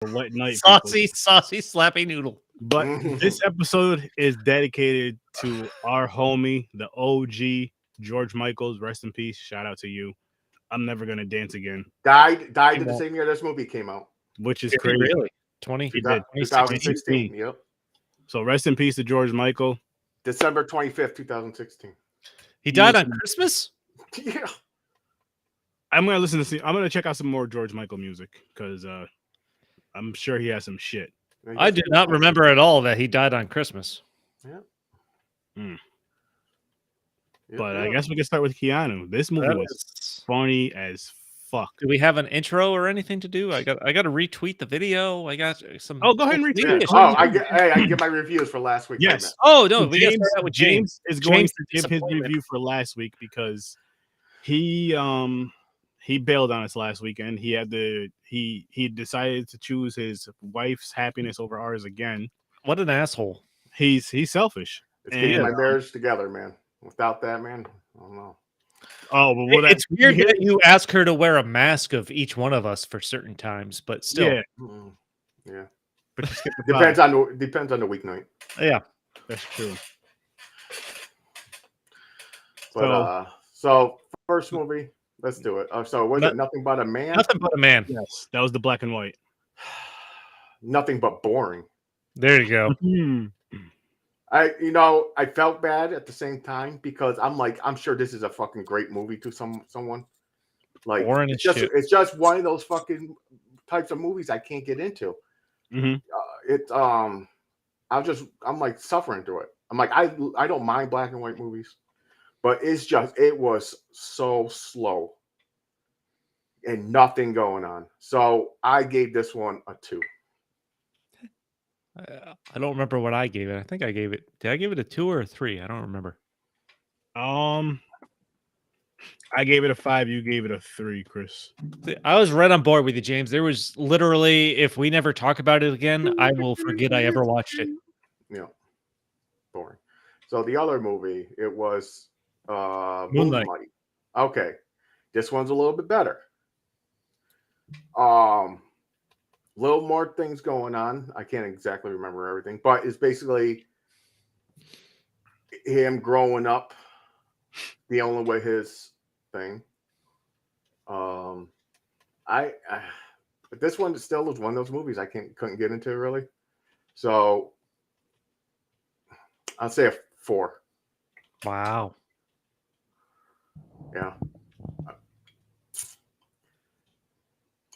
Wet night, saucy slappy noodle. But this episode is dedicated to our homie, the OG George Michaels. Rest in peace. Shout out to you. I'm never gonna dance again. Died in the same year this movie came out, which is crazy. Really? 2016. Yep. So rest in peace to George Michael. December 25th, 2016. He died on Christmas? Yeah. I'm gonna check out some more George Michael music because I'm sure he has some shit. I do not remember at all that he died on Christmas. Yeah. But I guess we can start with Keanu. This movie was funny as fuck. Do we have an intro or anything to do? I got to retweet the video. I got some. Oh, go ahead and retweet it. I get my reviews for last week. Yes. Oh no, we got to start out with James. Is going to give his review for last week because he bailed on us last weekend. He decided to choose his wife's happiness over ours again. What an asshole. He's selfish. It's keeping my marriage together, man. Without that, man, I don't know. Oh, but it's weird that you ask her to wear a mask of each one of us for certain times, but still, yeah. But depends on the weeknight. Yeah, that's true. But so first movie, let's do it. So was it Nothing But a Man? Nothing But a Man. Yes, that was the black and white. Nothing but boring. There you go. I felt bad at the same time because I'm sure this is a fucking great movie to someone. Like it's just one of those fucking types of movies I can't get into. I'm like suffering through it. I'm like I don't mind black and white movies, but it was so slow and nothing going on. So I gave this one a 2. I don't remember what I gave it. I think I gave it. Did I give it a 2 or a 3? I don't remember. I gave it a 5. You gave it a 3, Chris. I was right on board with you, James. There was literally, if we never talk about it again, I will forget I ever watched it. Yeah, boring. So the other movie, it was Moonlight. Okay, this one's a little bit better. Little more things going on. I can't exactly remember everything, but it's basically him growing up, dealing with his thing. But this one still was one of those movies I couldn't get into really. So I'll say a 4. Wow. Yeah.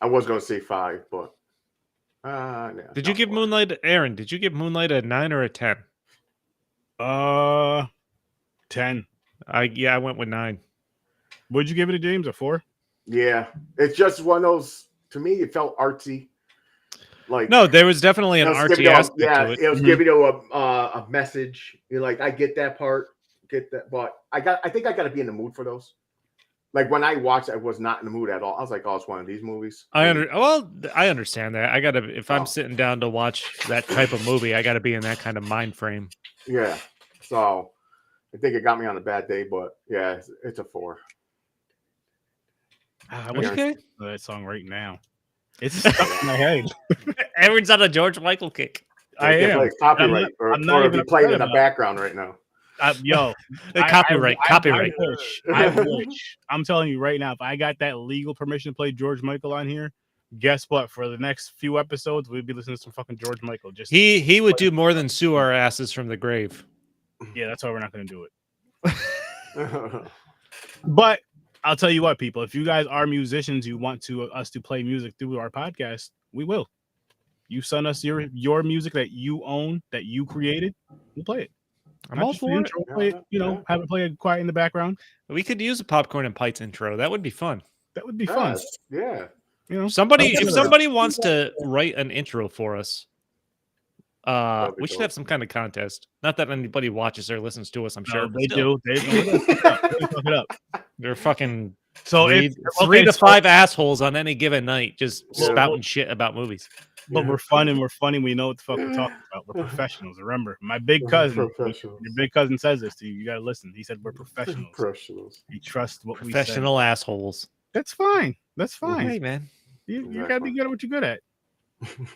I was going to say 5, but. No, did you give Moonlight, Aaron? Did you give Moonlight a 9 or a 10? 10. I went with 9. Would you give it a James? A 4? Yeah, it's just one of those. To me, it felt artsy. Like no, there was definitely an artsy aspect to it. It was giving you a message. You're like, I get that part, but I think I got to be in the mood for those. Like when I watched, I was not in the mood at all. I was like, "Oh, it's one of these movies." I understand that. I gotta if I'm sitting down to watch that type of movie, I gotta be in that kind of mind frame. Yeah, so I think it got me on a bad day, but yeah, it's a 4. I wish I could know that song right now. It's stuck in my head. Everyone's on a George Michael kick. I am. Like copyright, or be playing in the background right now. Copyright. I wish. I'm telling you right now, if I got that legal permission to play George Michael on here, guess what? For the next few episodes, we'd be listening to some fucking George Michael. Just he would do more than sue our asses from the grave. Yeah, that's why we're not going to do it. But I'll tell you what, people, if you guys are musicians, you want us to play music through our podcast, we will. You send us your music that you own, that you created, we'll play it. I'm all for it. Play it, have it play quiet in the background. We could use a Popcorn and Pints intro. That would be fun. That would be fun. Yeah. If somebody wants to write an intro for us, we should have some kind of contest. Not that anybody watches or listens to us, I'm sure. They do. They fuck it up. They're fucking so three to 5 assholes on any given night just spouting shit about movies. But we're fun and we're funny. We know what the fuck we're talking about. We're professionals. Remember, my big cousin, your big cousin says this to you. You got to listen. He said we're professionals. You trust what we say. Professional assholes. That's fine. That's fine. Hey, man. You got to be good at what you're good at.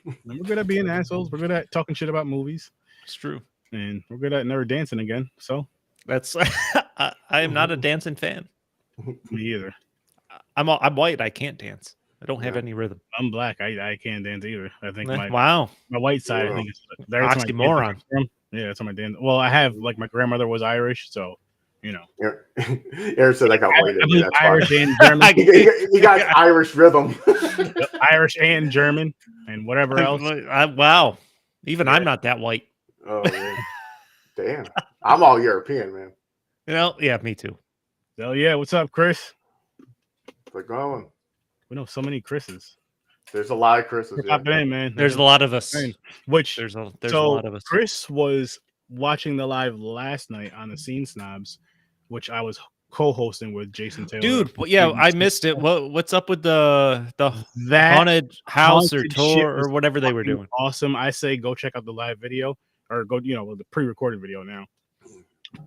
And we're good at being assholes. We're good at talking shit about movies. It's true. And we're good at never dancing again. So That's I am not a dancing fan. me either. I'm white. I can't dance. I don't have any rhythm. I'm black. I can't dance either. I think Wow. my white side. I think it's there's my Oxymoron. dance from. Yeah, that's my dance. Well, I have like my grandmother was Irish, so you know. Aaron said I got white in me. That's Irish fine. and German. He got Irish rhythm. Yep, Irish and German and whatever else. Wow. Even I'm not that white. Oh man. Damn. I'm all European, man. You know, yeah, me too. So yeah, what's up, Chris? We're going. We know so many Chris's. There's a lot of Chris's. We're popping in, man. There's a lot of us. Which There's a so lot of us. Chris was watching the live last night on the Scene Snobs, which I was co-hosting with Jason Taylor. Dude, yeah, I missed it. What's up with the that haunted house or haunted shit tour was or whatever they were doing? Awesome. I say go check out the live video or go, the pre-recorded video now.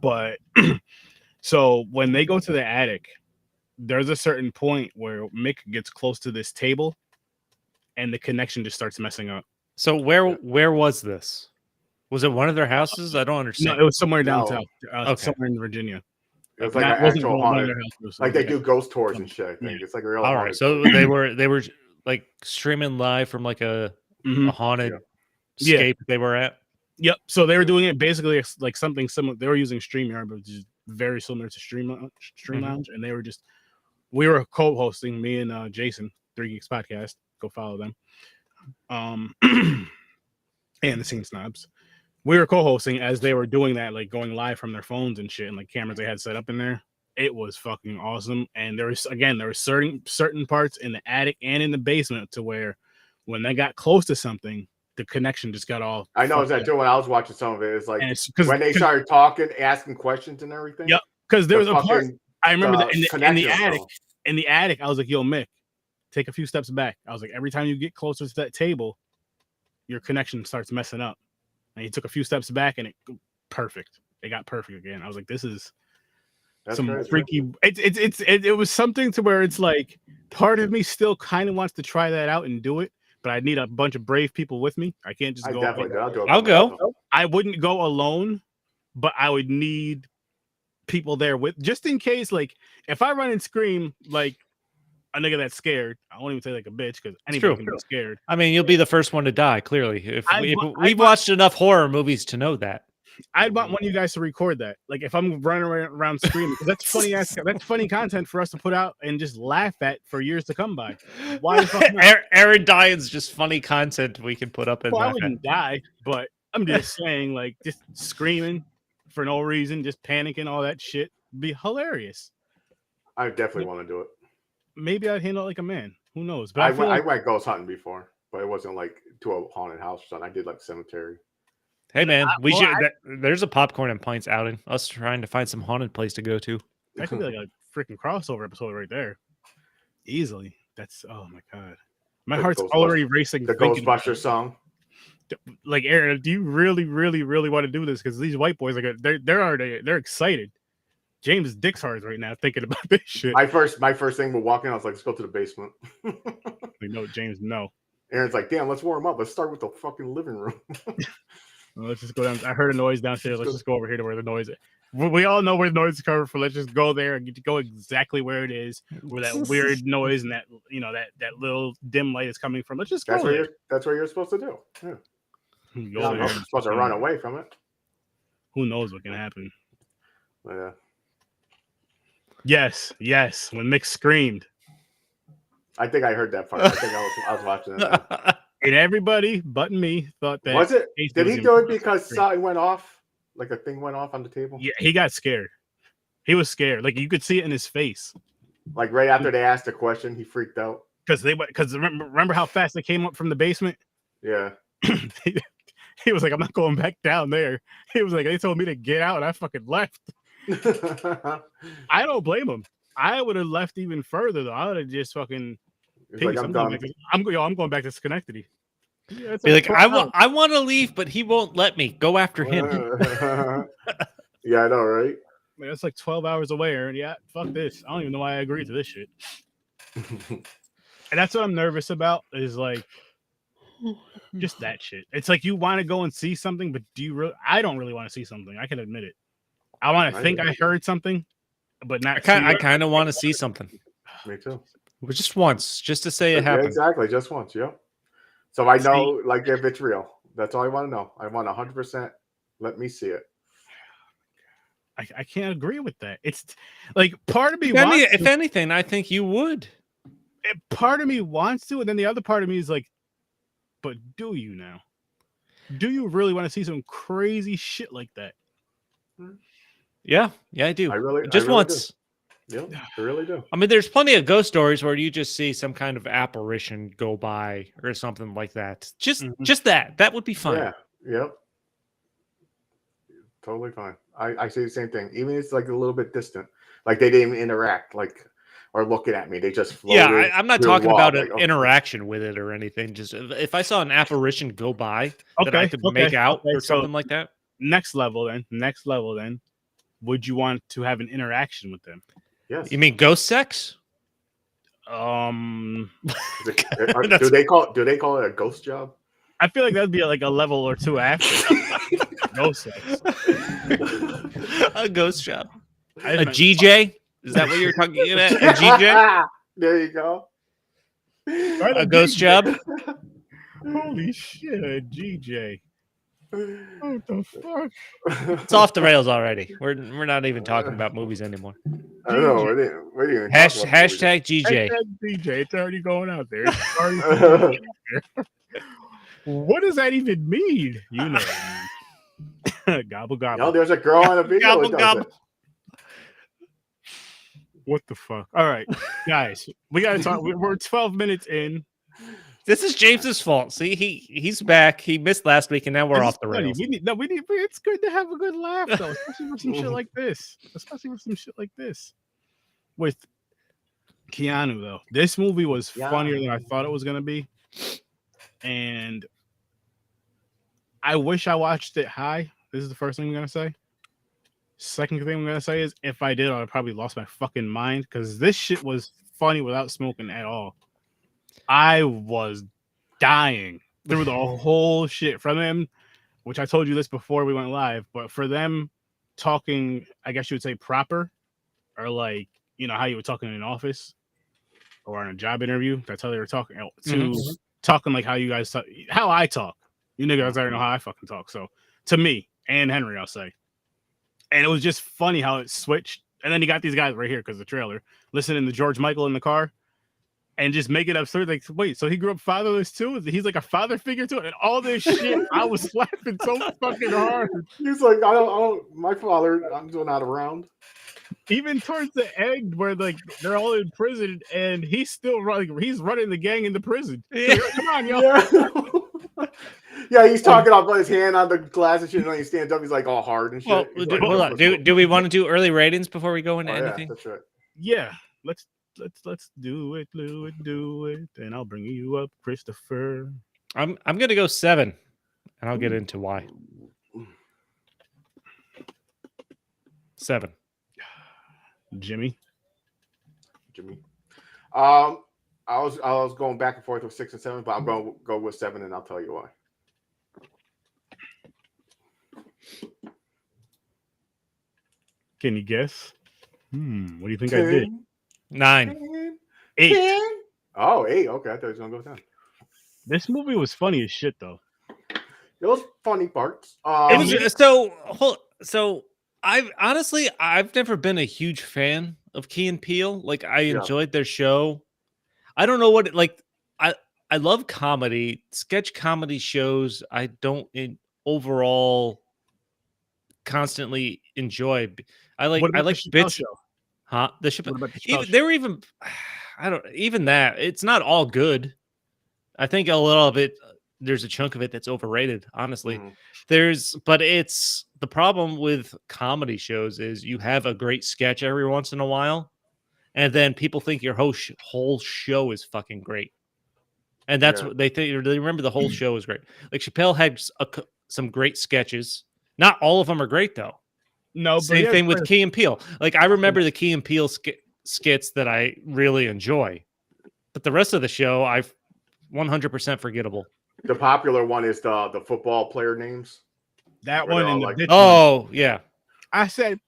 But so when they go to the attic, there's a certain point where Mick gets close to this table and the connection just starts messing up. So where was this? Was it one of their houses? I don't understand. No, it was somewhere down south, Okay. somewhere in Virginia. It was like an actual haunted, like they do ghost tours and shit. I think it's like a real. All right, so they were like streaming live from like a haunted escape they were at. Yep. So they were doing it basically like something similar. They were using StreamYard, but just very similar to Stream Lounge, and they were just. We were co-hosting, me and Jason, 3 Geeks Podcast. Go follow them. And the Scene Snobs. We were co-hosting as they were doing that, like going live from their phones and shit, and like cameras they had set up in there. It was fucking awesome. And there was certain parts in the attic and in the basement to where when they got close to something, the connection just got all. I know that too. When I was watching some of it, it's like when they started talking, asking questions and everything. Yep. Because there was a part. I remember that in the attic. Zone. In the attic, I was like, "Yo, Mick, take a few steps back." I was like, "Every time you get closer to that table, your connection starts messing up." And he took a few steps back, and it perfect. It got perfect again. I was like, "This is some freaky." It was something to where it's like part of me still kind of wants to try that out and do it, but I need a bunch of brave people with me. I can't just go. I'll go. I wouldn't go alone, but I would need people there with just in case. Like if I run and scream like a nigga that's scared, I won't even say like a bitch because anybody can be scared. I mean, you'll be the first one to die. Clearly, if we've watched enough horror movies to know that. I'd want one of you guys to record that. Like if I'm running around screaming, because that's funny. That's funny content for us to put out and just laugh at for years to come by. Why the fuck not? Aaron dying's just funny content we can put up and I wouldn't die, but I'm just saying, like just screaming for no reason, just panicking, all that shit be hilarious. I definitely want to do it. maybe I'd handle it like a man. Who knows? But I went ghost hunting before, but it wasn't like to a haunted house or something. I did like cemetery. Hey man, there's a popcorn and pints outing. Us trying to find some haunted place to go to. That could be like a freaking crossover episode right there. Easily. That's oh my god. My heart's already racing. The Ghostbusters song. Like Aaron, do you really want to do this? Because these white boys they're excited. James Dick's hard right now thinking about this shit. My first thing we're walking, I was like, let's go to the basement. Like, no, James, no. Aaron's like, damn, let's warm up. Let's start with the fucking living room. Well, let's just go down. I heard a noise downstairs. Let's just go over here to where the noise is. We all know where the noise is coming from. Let's just go there and get to go exactly where it is, where that weird noise and that that little dim light is coming from. Let's just go. That's what you're supposed to do. Yeah. You're not supposed to run away from it. Who knows what can happen? Yeah. Yes. When Mick screamed. I think I heard that part. I think I was watching it. And everybody but me thought that. Was it? Did he do it because something went off? Like a thing went off on the table? Yeah, he got scared. He was scared. Like you could see it in his face. Like right after they asked the question, he freaked out. Because remember how fast they came up from the basement? Yeah. He was like, I'm not going back down there. He was like, they told me to get out and I fucking left. I don't blame him. I would have left even further though. I would have just fucking like, I'm going back to Schenectady. Yeah, be like, I want to leave, but he won't let me. Go after him. Yeah, I know, right? Man, that's like 12 hours away, Aaron. Yeah, fuck this. I don't even know why I agreed to this shit. And that's what I'm nervous about is like Just that shit. It's like you want to go and see something, but do you really? I don't really want to see something. I can admit it. I want to think I heard something, but not. I kind of want to see something. Me too. Just once, just to say it Yeah, happened. exactly, just once. Yep. So I know, like, if it's real. That's all I want to know. I want 100%. Let me see it. I can't agree with that. It's like part of me If anything, I think you would. Part of me wants to, and then the other part of me is like, but do you now? Do you really want to see some crazy shit like that? Yeah, I do. I really once. Do. Yeah, I really do. I mean, there's plenty of ghost stories where you just see some kind of apparition go by or something like that. Just that would be fun. Yeah. Yep. Totally fine. I say the same thing. Even if it's like a little bit distant, like they didn't even interact, like or looking at me. They just floated. Yeah, I'm not talking about an like, interaction with it or anything. Just if I saw an apparition go by that I could make out or something like that. Next level, then. Would you want to have an interaction with them? Yes. You mean ghost sex? Do they call it a ghost job? I feel like that'd be like a level or two after. Ghost sex. A ghost job. A GJ? Is that what you're talking about? A GJ? There you go. A ghost job? Holy shit, a GJ. What the fuck? It's off the rails already. We're not even talking about movies anymore. I don't know. Hashtag GJ. Hashtag GJ. It's already going out there. What does that even mean? You know what I mean. Gobble gobble. No, there's a girl on a video. Gobble gobble. What the fuck? All right, guys, we gotta talk. We're 12 minutes in. This is James's fault. See, he's back. He missed last week, and now we're off the rails. We need. It's good to have a good laugh, though, especially with some shit like this. With Keanu, though, this movie was funnier than I thought it was gonna be, and I wish I watched it high. This is the first thing I'm gonna say. Second thing I'm gonna say is, if I did, I'd probably lost my fucking mind because this shit was funny without smoking at all. I was dying through the whole shit from them, which I told you this before we went live, but for them talking, I guess you would say proper, or like, you know, how you were talking in an office or in a job interview. That's how they were talking talking like how you guys talk, how I talk. You niggas already know how I fucking talk. So to me and Henry, I'll say. And it was just funny how it switched. And then you got these guys right here because the trailer listening to George Michael in the car. And just make it absurd. Like, wait, so he grew up fatherless too? He's like a father figure too? And all this shit, I was laughing so fucking hard. He's like, I don't, my father, I'm not around. Even towards the end where like they're all in prison and he's still running, he's running the gang in the prison. Yeah. Come on, y'all. Yeah, he's talking off his hand on the glass and shit. And he stands up, he's like all hard and shit. Well, hold on. Do we want to do early ratings before we go into anything? Yeah, that's right. Yeah, let's do it, and I'll bring you up, Christopher. I'm gonna go 7, and I'll get into why. 7. Jimmy. I was going back and forth with 6 and 7, but I'm going to go with 7, and I'll tell you why. Can you guess? What do you think I did? 9. 8. Oh, 8. Okay, I thought he was going to go 10. This movie was funny as shit, though. Those funny parts. So I've never been a huge fan of Key and Peele. Like, I enjoyed their show. I don't know what I love comedy, sketch comedy shows. I don't overall constantly enjoy. I like bits. Show? Huh? The Chappelle. They were even. I don't even that. It's not all good. I think a little of it. There's a chunk of it that's overrated. Honestly, but it's the problem with comedy shows is you have a great sketch every once in a while, and then people think your whole show is fucking great, and that's what they think. They remember the whole show is great. Like Chappelle had some great sketches. Not all of them are great though. No, same thing with Key and Peele. Like I remember the Key and Peele skits that I really enjoy, but the rest of the show I've 100% forgettable. The popular one is the football player names. That one and the like, bitch oh one. yeah, I said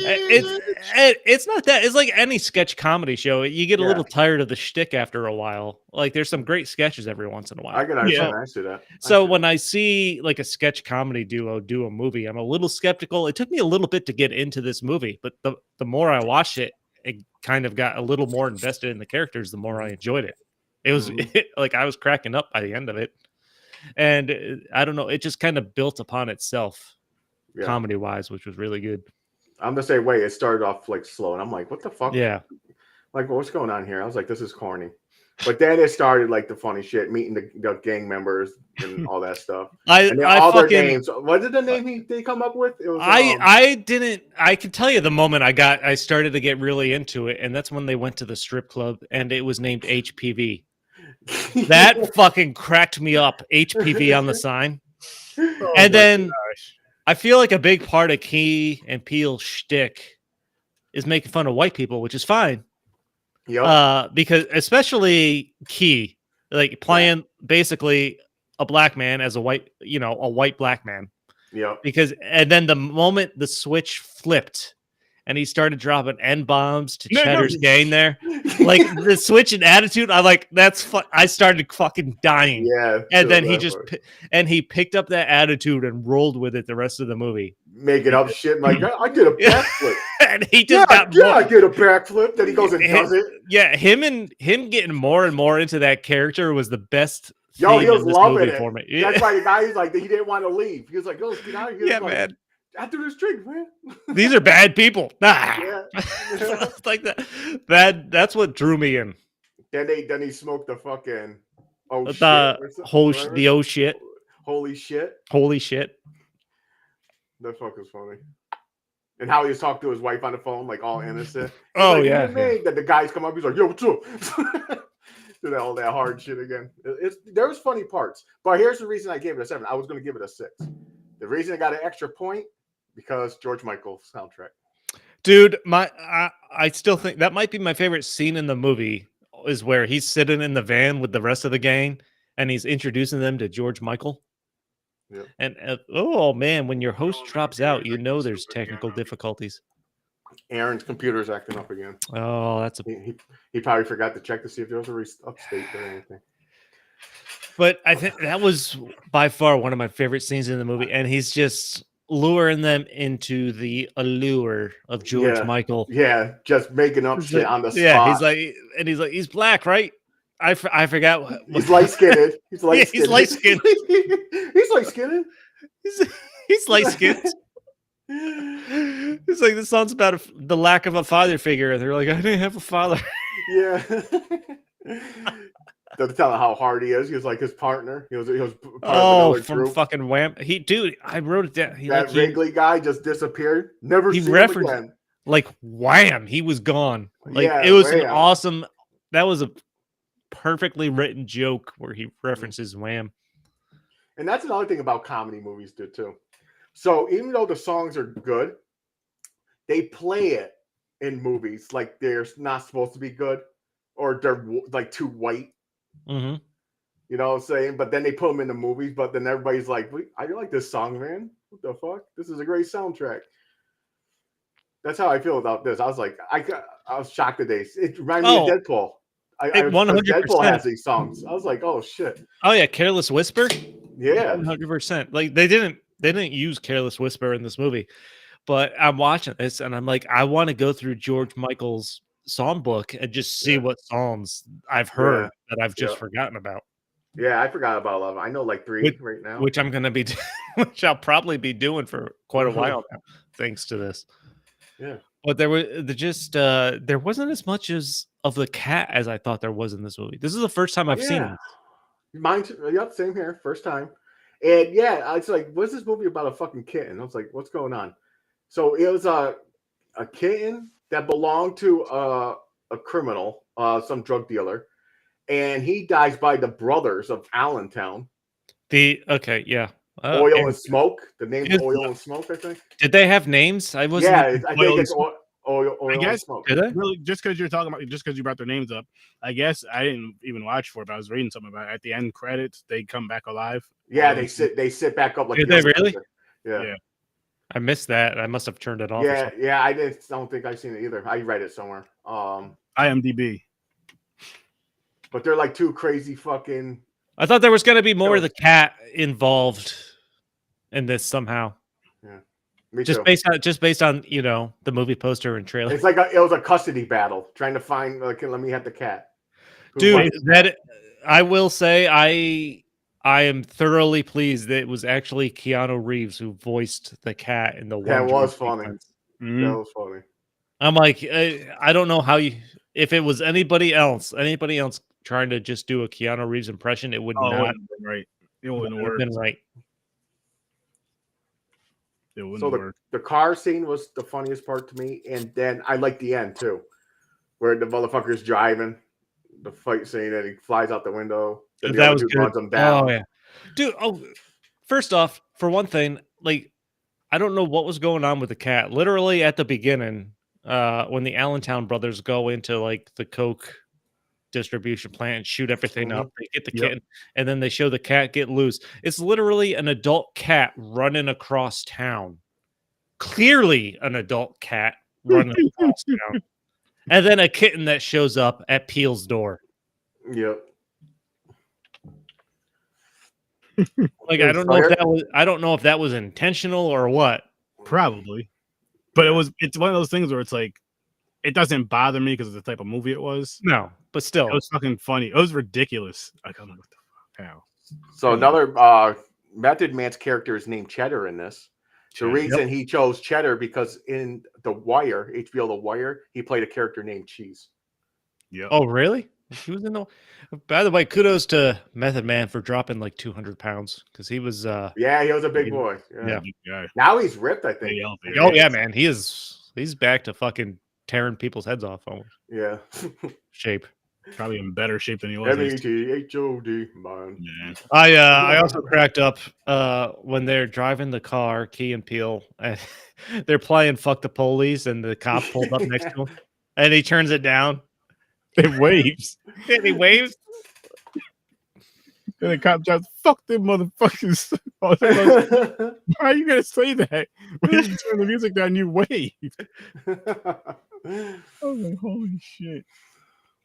it's not that. It's like any sketch comedy show. You get a little tired of the shtick after a while. Like there's some great sketches every once in a while. I can understand. I see that. So when I see like a sketch comedy duo do a movie, I'm a little skeptical. It took me a little bit to get into this movie, but the more I watched it, it kind of got a little more invested in the characters. The more I enjoyed it. It was like I was cracking up by the end of it, and I don't know. It just kind of built upon itself, comedy wise, which was really good. I'm the same way. It started off like slow, and I'm like, "What the fuck?" Yeah, like what's going on here? I was like, "This is corny," but then it started like the funny shit, meeting the gang members and all that stuff. And then all their names. What did the name they come up with? It was. I didn't. I can tell you the moment I started to get really into it, and that's when they went to the strip club, and it was named HPV. That fucking cracked me up. HPV on the sign, and then. Gosh. I feel like a big part of Key and Peele's shtick is making fun of white people, which is fine. Yeah. Because especially Key, like playing basically a black man as a white black man. Yeah. And then the moment the switch flipped and he started dropping N-bombs to Cheddar's gang there, like the switch in attitude, I started fucking dying. Yeah. And then he picked up that attitude and rolled with it the rest of the movie. Making up shit like, I did a backflip. And he just I did a backflip. Then he goes and does it. Yeah, him getting more and more into that character was the best. Yo, he was loving it. For me. That's why the guy is like, he didn't want to leave. He was like, "Go get out of here." Yeah, man. After this drink, man. These are bad people. Nah. Yeah. It's like that. That's what drew me in. Then he smoked the fucking shit. Holy shit. Holy shit. That fuck was funny. And how he was talking to his wife on the phone, like all innocent. Oh, like, yeah. That the guys come up, he's like, "Yo, what's up?" Do all that hard shit again. There's funny parts. But here's the reason I gave it a 7. I was going to give it a 6. The reason I got an extra point, because George Michael soundtrack. Dude, I still think that might be my favorite scene in the movie is where he's sitting in the van with the rest of the gang and he's introducing them to George Michael. Yep. And oh man, when your host drops out, you know there's technical difficulties. Aaron's computer's acting up again. Oh, he probably forgot to check to see if there was a upstate or anything. But I think that was by far one of my favorite scenes in the movie, and he's just luring them into the allure of George Michael. Yeah, just making up shit on the spot. Yeah, he's like, he's black, right? I forgot. He's light-skinned. He's light-skinned. He's light-skinned. He's light-skinned. He's light-skinned. It's like, this song's about the lack of a father figure. They're like, I didn't have a father. Yeah. They're telling how hard he is. He was like his partner. He was part of from group. Fucking Wham. I wrote it down. Wrigley guy just disappeared. Never seen him again. Like Wham, he was gone. Like it was an awesome. That was a perfectly written joke where he references Wham. And that's another thing about comedy movies too. So even though the songs are good, they play it in movies like they're not supposed to be good, or they're like too white. Mm-hmm. You know what I'm saying? But then they put them in the movies, but then everybody's like, I like this song, man. What the fuck? This is a great soundtrack. That's how I feel about this. I was like, I was shocked today. It reminded me of Deadpool. 100%. Deadpool has these songs. I was like, oh shit. Oh yeah, Careless Whisper. Yeah, 100%. Like they didn't use Careless Whisper in this movie, but I'm watching this and I'm like, I want to go through George Michael's songbook and just see what songs I've heard that I've just forgotten about. Yeah, I forgot about 11. I know like 3 right now, which I'm gonna be, which I'll probably be doing for quite a while now, thanks to this. Yeah, but there wasn't as much of the cat as I thought there was in this movie. This is the first time I've seen it. Mine too. Yep, same here, first time. And yeah, it's like, what's this movie about a fucking kitten? I was like, what's going on? So it was a kitten that belonged to a criminal, some drug dealer, and he dies by the brothers of Allentown. Oil and Smoke. The name Oil and Smoke, I think. Did they have names? I wasn't. Yeah, I think it's Oil I and guess smoke. Did they? really just because you're talking about just because you brought their names up. I guess I didn't even watch for it, but I was reading something about it. At the end credits, they come back alive. Yeah, they sit back up like. Did they really? Yeah. I missed that. I must have turned it off. Yeah. I don't think I've seen it either. I read it somewhere. IMDb. But they're like two crazy fucking. I thought there was going to be more of the cat involved in this somehow. Yeah, me just too. based on the movie poster and trailer. It's like it was a custody battle trying to find. Like, let me have the cat. Dude, I will say I am thoroughly pleased that it was actually Keanu Reeves who voiced the cat in the one. That was funny. Mm-hmm. That was funny. I'm like, I don't know how if it was anybody else trying to just do a Keanu Reeves impression, it would not have been right. It wouldn't have been right. It wouldn't so work. The car scene was the funniest part to me, and then I like the end too, where the motherfucker's driving the fight scene and he flies out the window. And that was good. Runs him down. Oh yeah, dude. First off, for one thing, like I don't know what was going on with the cat. Literally at the beginning, when the Allentown brothers go into like the coke distribution plant and shoot everything up, they get the kitten, and then they show the cat get loose. It's literally an adult cat running across town. Clearly an adult cat running across town. And then a kitten that shows up at Peel's door. Yep. Like I don't know if that was intentional or what. Probably. But it's one of those things where it's like it doesn't bother me because of the type of movie it was. No, but still. It was fucking funny. It was ridiculous. I don't know what the fuck. How. So another Method Man's character is named Cheddar in this. The reason he chose Cheddar because in The Wire, HBO The Wire, he played a character named Cheese. Yeah. Oh, really? He was in the. By the way, kudos to Method Man for dropping like 200 pounds because he was. Yeah, he was a big boy. Yeah. Now he's ripped, I think. Oh yeah, man, he's back to fucking tearing people's heads off almost. Yeah. Shape. Probably in better shape than he was. METHOD, man. Yeah. I also cracked up when they're driving the car, Key and Peele, and they're playing "Fuck the Police," and the cop pulled up next to him, and he turns it down. It waves. And he waves. And the cop shouts, "Fuck them motherfuckers!" Why are you gonna say that? When you turn the music down, you wave. I was like, holy shit.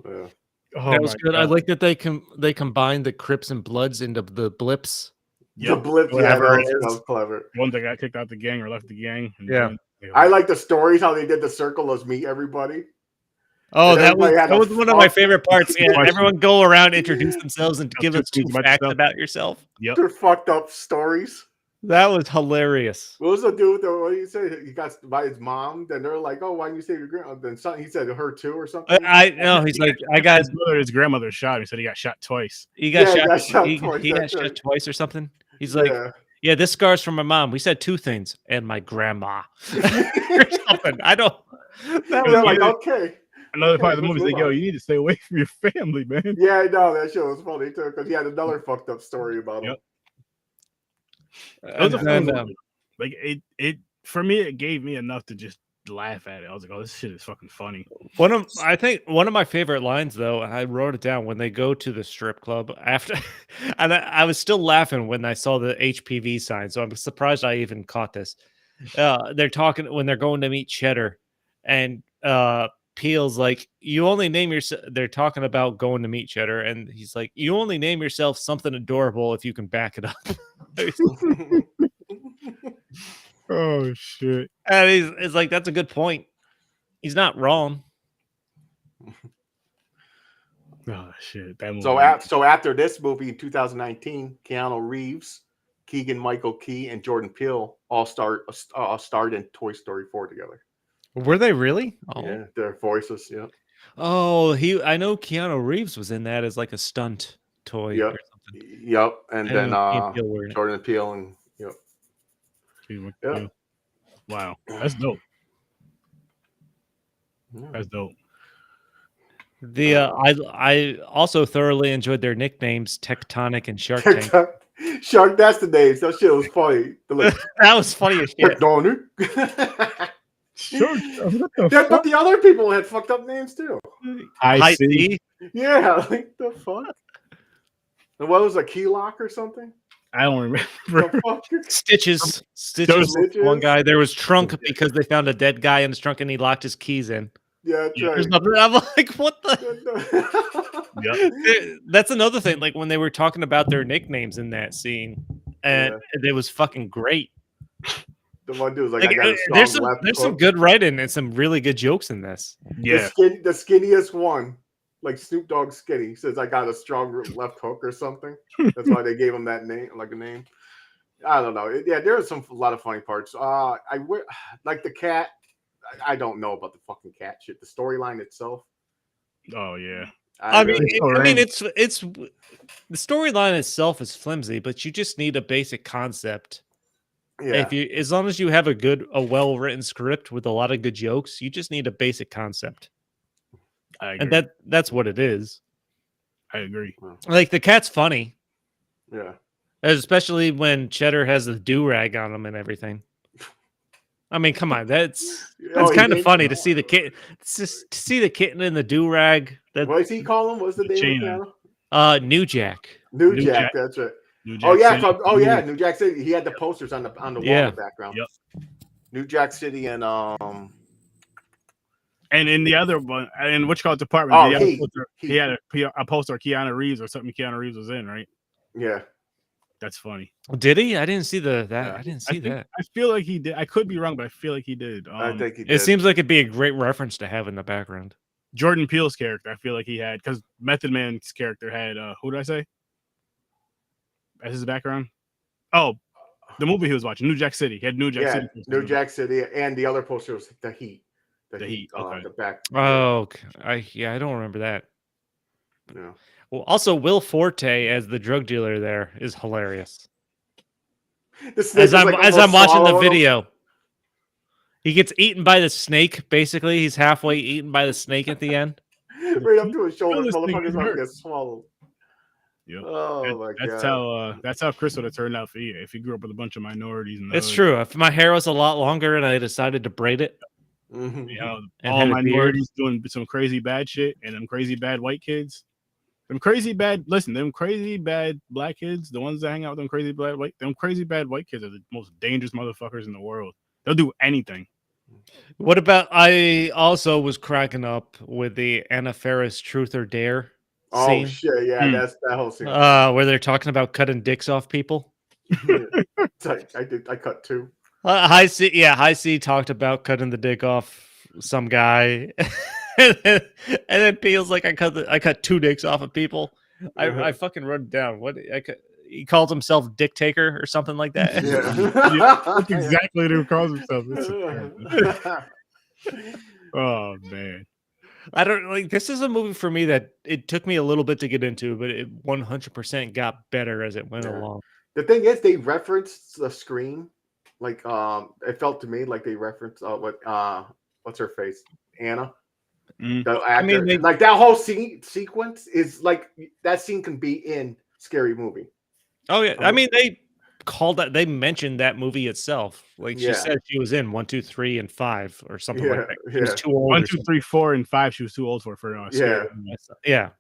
Yeah. Oh, that was good. God. I like that they combined the Crips and Bloods into the Blips. Yep. The Blips, yeah, that was clever. One that got kicked out the gang or left the gang. Yeah. I like the stories, how they did the circle of meet everybody. Oh, that was one of my favorite parts. Yeah, everyone go around, introduce themselves, and give us 2 facts about yourself. Yep. They're fucked up stories. That was hilarious. What was the dude? What did he say? He got by his mom. Then they're like, "Oh, why didn't you save your grandma?" Then something, he said her too, or something. I know. He's like, I got his grandmother shot. He said he got shot twice. He got shot. He got shot twice or something. He's like, yeah, this scar's from my mom. We said 2 things, and my grandma. Or something. I don't. That was like okay. Another part of the movie is like, yo, you need to stay away from your family, man. Yeah, I know that show was funny too because he had another fucked up story about him. Like it for me, it gave me enough to just laugh at it. I was like, oh, this shit is fucking funny. I think one of my favorite lines though, and I wrote it down when they go to the strip club after, and I was still laughing when I saw the HPV sign. So I'm surprised I even caught this. They're talking when they're going to meet Cheddar, and Peel's like, you only name yourself. They're talking about going to meet Cheddar, and he's like, you only name yourself something adorable if you can back it up. Oh shit! And it's like that's a good point. He's not wrong. Oh shit! That movie. So after this movie in 2019, Keanu Reeves, Keegan-Michael Key, and Jordan Peele all starred in Toy Story 4 together. Were they really? Oh. Yeah, their voices. Yeah. Oh, I know Keanu Reeves was in that as like a stunt toy or something. Yep, and then Jordan Peele and yeah. Wow, that's dope. That's dope. I also thoroughly enjoyed their nicknames, Tectonic and Shark Tank. Shark, that's the names. That shit was funny. That was funny as shit. Tectonic. Sure. What the But fuck? the other people had fucked up names too. I see. Yeah, like the fuck. And what was a key lock or something? I don't remember. The fuck? Stitches. Stitches? One guy. There was Trunk because they found a dead guy in his trunk and he locked his keys in. Yeah, that's right. I'm like, what the? Yep. That's another thing. Like when they were talking about their nicknames in that scene, and it was fucking great. The one dude was like, I got a strong there's some good writing and some really good jokes in this. Yeah. The skinniest one, like Snoop Dogg skinny, says I got a strong left hook or something. That's why they gave him that name, like a name. I don't know. Yeah, there was a lot of funny parts. Like the cat. I don't know about the fucking cat shit. The storyline itself. Oh yeah. I mean, it's the storyline itself is flimsy, but you just need a basic concept. Yeah. As long as you have a well written script with a lot of good jokes, you just need a basic concept. And that's what it is. I agree. Like the cat's funny. Yeah. Especially when Cheddar has the do-rag on him and everything. I mean, come on, that's kind of funny to see the kitten, to see the kitten in the do-rag. What does he call him? What's the name of New Jack. New Jack, that's right. New Jack City. New Jack City. He had the posters on the wall in the background. Yep. New Jack City and in the other one, in which called department, he had a poster of Keanu Reeves or something Keanu Reeves was in, right? Yeah. That's funny. Did he? I didn't see that. I didn't see that. I feel like he did. I could be wrong, but I feel like he did. I think he did. It seems like it'd be a great reference to have in the background. Jordan Peele's character, I feel like he had, because Method Man's character had who did I say? As his background? Oh, the movie he was watching, New Jack City. He had New Jack City. New Jack City, and the other poster was The Heat. The Heat. Okay. The back. Oh, I don't remember that. Yeah. Well, also Will Forte as the drug dealer there is hilarious. As I'm watching the video, he gets eaten by the snake. Basically, he's halfway eaten by the snake at the end. Right up to his shoulder, motherfucker's about to get swallowed. Yep. Oh my god. That's how Chris would have turned out for you if he grew up with a bunch of minorities. It's true. If my hair was a lot longer and I decided to braid it, you know, all minorities doing some crazy bad shit, and them crazy bad white kids. Them crazy bad black kids, the ones that hang out with them crazy bad white kids are the most dangerous motherfuckers in the world. They'll do anything. What about, I also was cracking up with the Anna Faris Truth or Dare scene. Oh shit, yeah, that's that whole scene. Where they're talking about cutting dicks off people. It's like, I cut two. High C talked about cutting the dick off some guy. and then Peele's like, I cut two dicks off of people. I fucking wrote it down. He calls himself Dick Taker or something like that. That's exactly what he calls himself. Oh man, I don't like. This is a movie for me that it took me a little bit to get into, but it 100% got better as it went along. The thing is, they referenced the Scream. Like, it felt to me like they referenced what's her face, Anna. The actor. I mean, like that whole sequence is like that scene can be in Scary Movie. Oh yeah, I mean they mentioned that movie itself. Like she said she was in 1, 2, 3, and 5 or something like that. She was too old. 1, 2, 3, 4, and 5. She was too old for Scary. Yeah.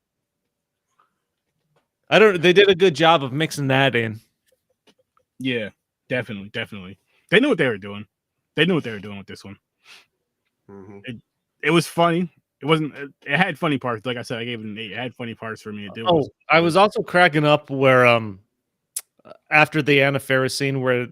They did a good job of mixing that in. Yeah, definitely. They knew what they were doing. They knew what they were doing with this one. It was funny. It had funny parts. Like I said, I gave it an 8. It had funny parts for me. I was also cracking up where after the Anna Faris scene where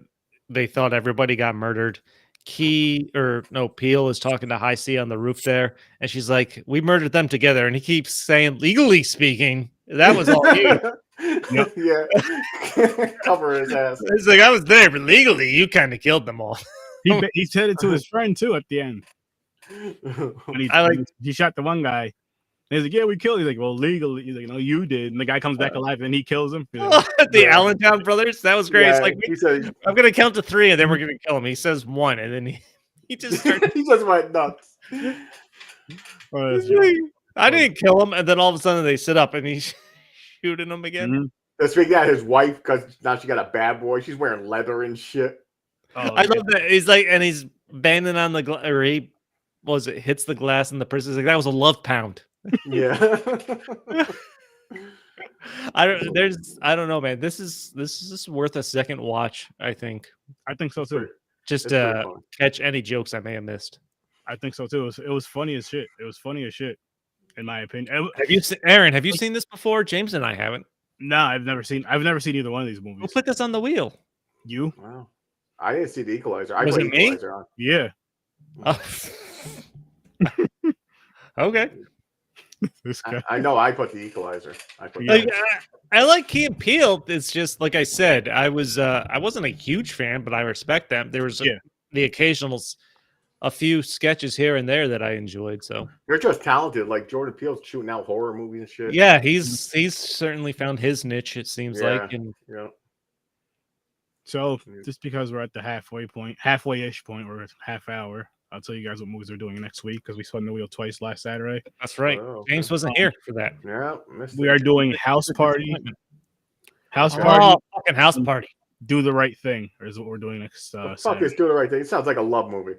they thought everybody got murdered, Peele is talking to High C on the roof there, and she's like, "We murdered them together," and he keeps saying, "Legally speaking, that was all you." Yeah, cover his ass. It's like, I was there, but legally, you kind of killed them all. He said it to his friend too at the end. And he shot the one guy. And he's like, "Yeah, we killed." He's like, "Well, legally." He's like, "No, you did." And the guy comes back alive, and he kills him. Like, the Allentown brothers. That was great. It's like, I'm gonna count to 3, and then we're gonna kill him. He says 1, and then he just starts. He just went nuts. I didn't kill him, and then all of a sudden they sit up, and he's shooting him again. Speaking of his wife, because now she got a bad boy. She's wearing leather and shit. I love that. He's like, and he's banging on the or he hits the glass and the person's like, that was a love pound. Yeah. I don't know, man. This is worth a second watch, I think. I think so too. Just to catch any jokes I may have missed. I think so too. It was funny as shit. It was funny as shit, in my opinion. Have you seen Aaron? Have you seen this before? James and I haven't. No, I've never seen either one of these movies. Who put this on the wheel? You? Wow. I didn't see The Equalizer. I Was put it me? Equalizer on. Yeah. Oh. Okay. This guy. I know. I put The Equalizer. I like Key and Peele. It's just like I said. I wasn't a huge fan, but I respect them. There was the occasional, a few sketches here and there that I enjoyed. So you're just talented. Like Jordan Peele's shooting out horror movies and shit. Yeah, he's certainly found his niche. It seems like. And so just because we're at the halfway-ish point, we're at half hour. I'll tell you guys what movies we're doing next week because we spun the wheel twice last Saturday. That's right. James wasn't here for that. Yeah, we are doing House Party. Fucking House Party. Do the Right Thing is what we're doing next. Fuck is Do the Right Thing. It sounds like a love movie.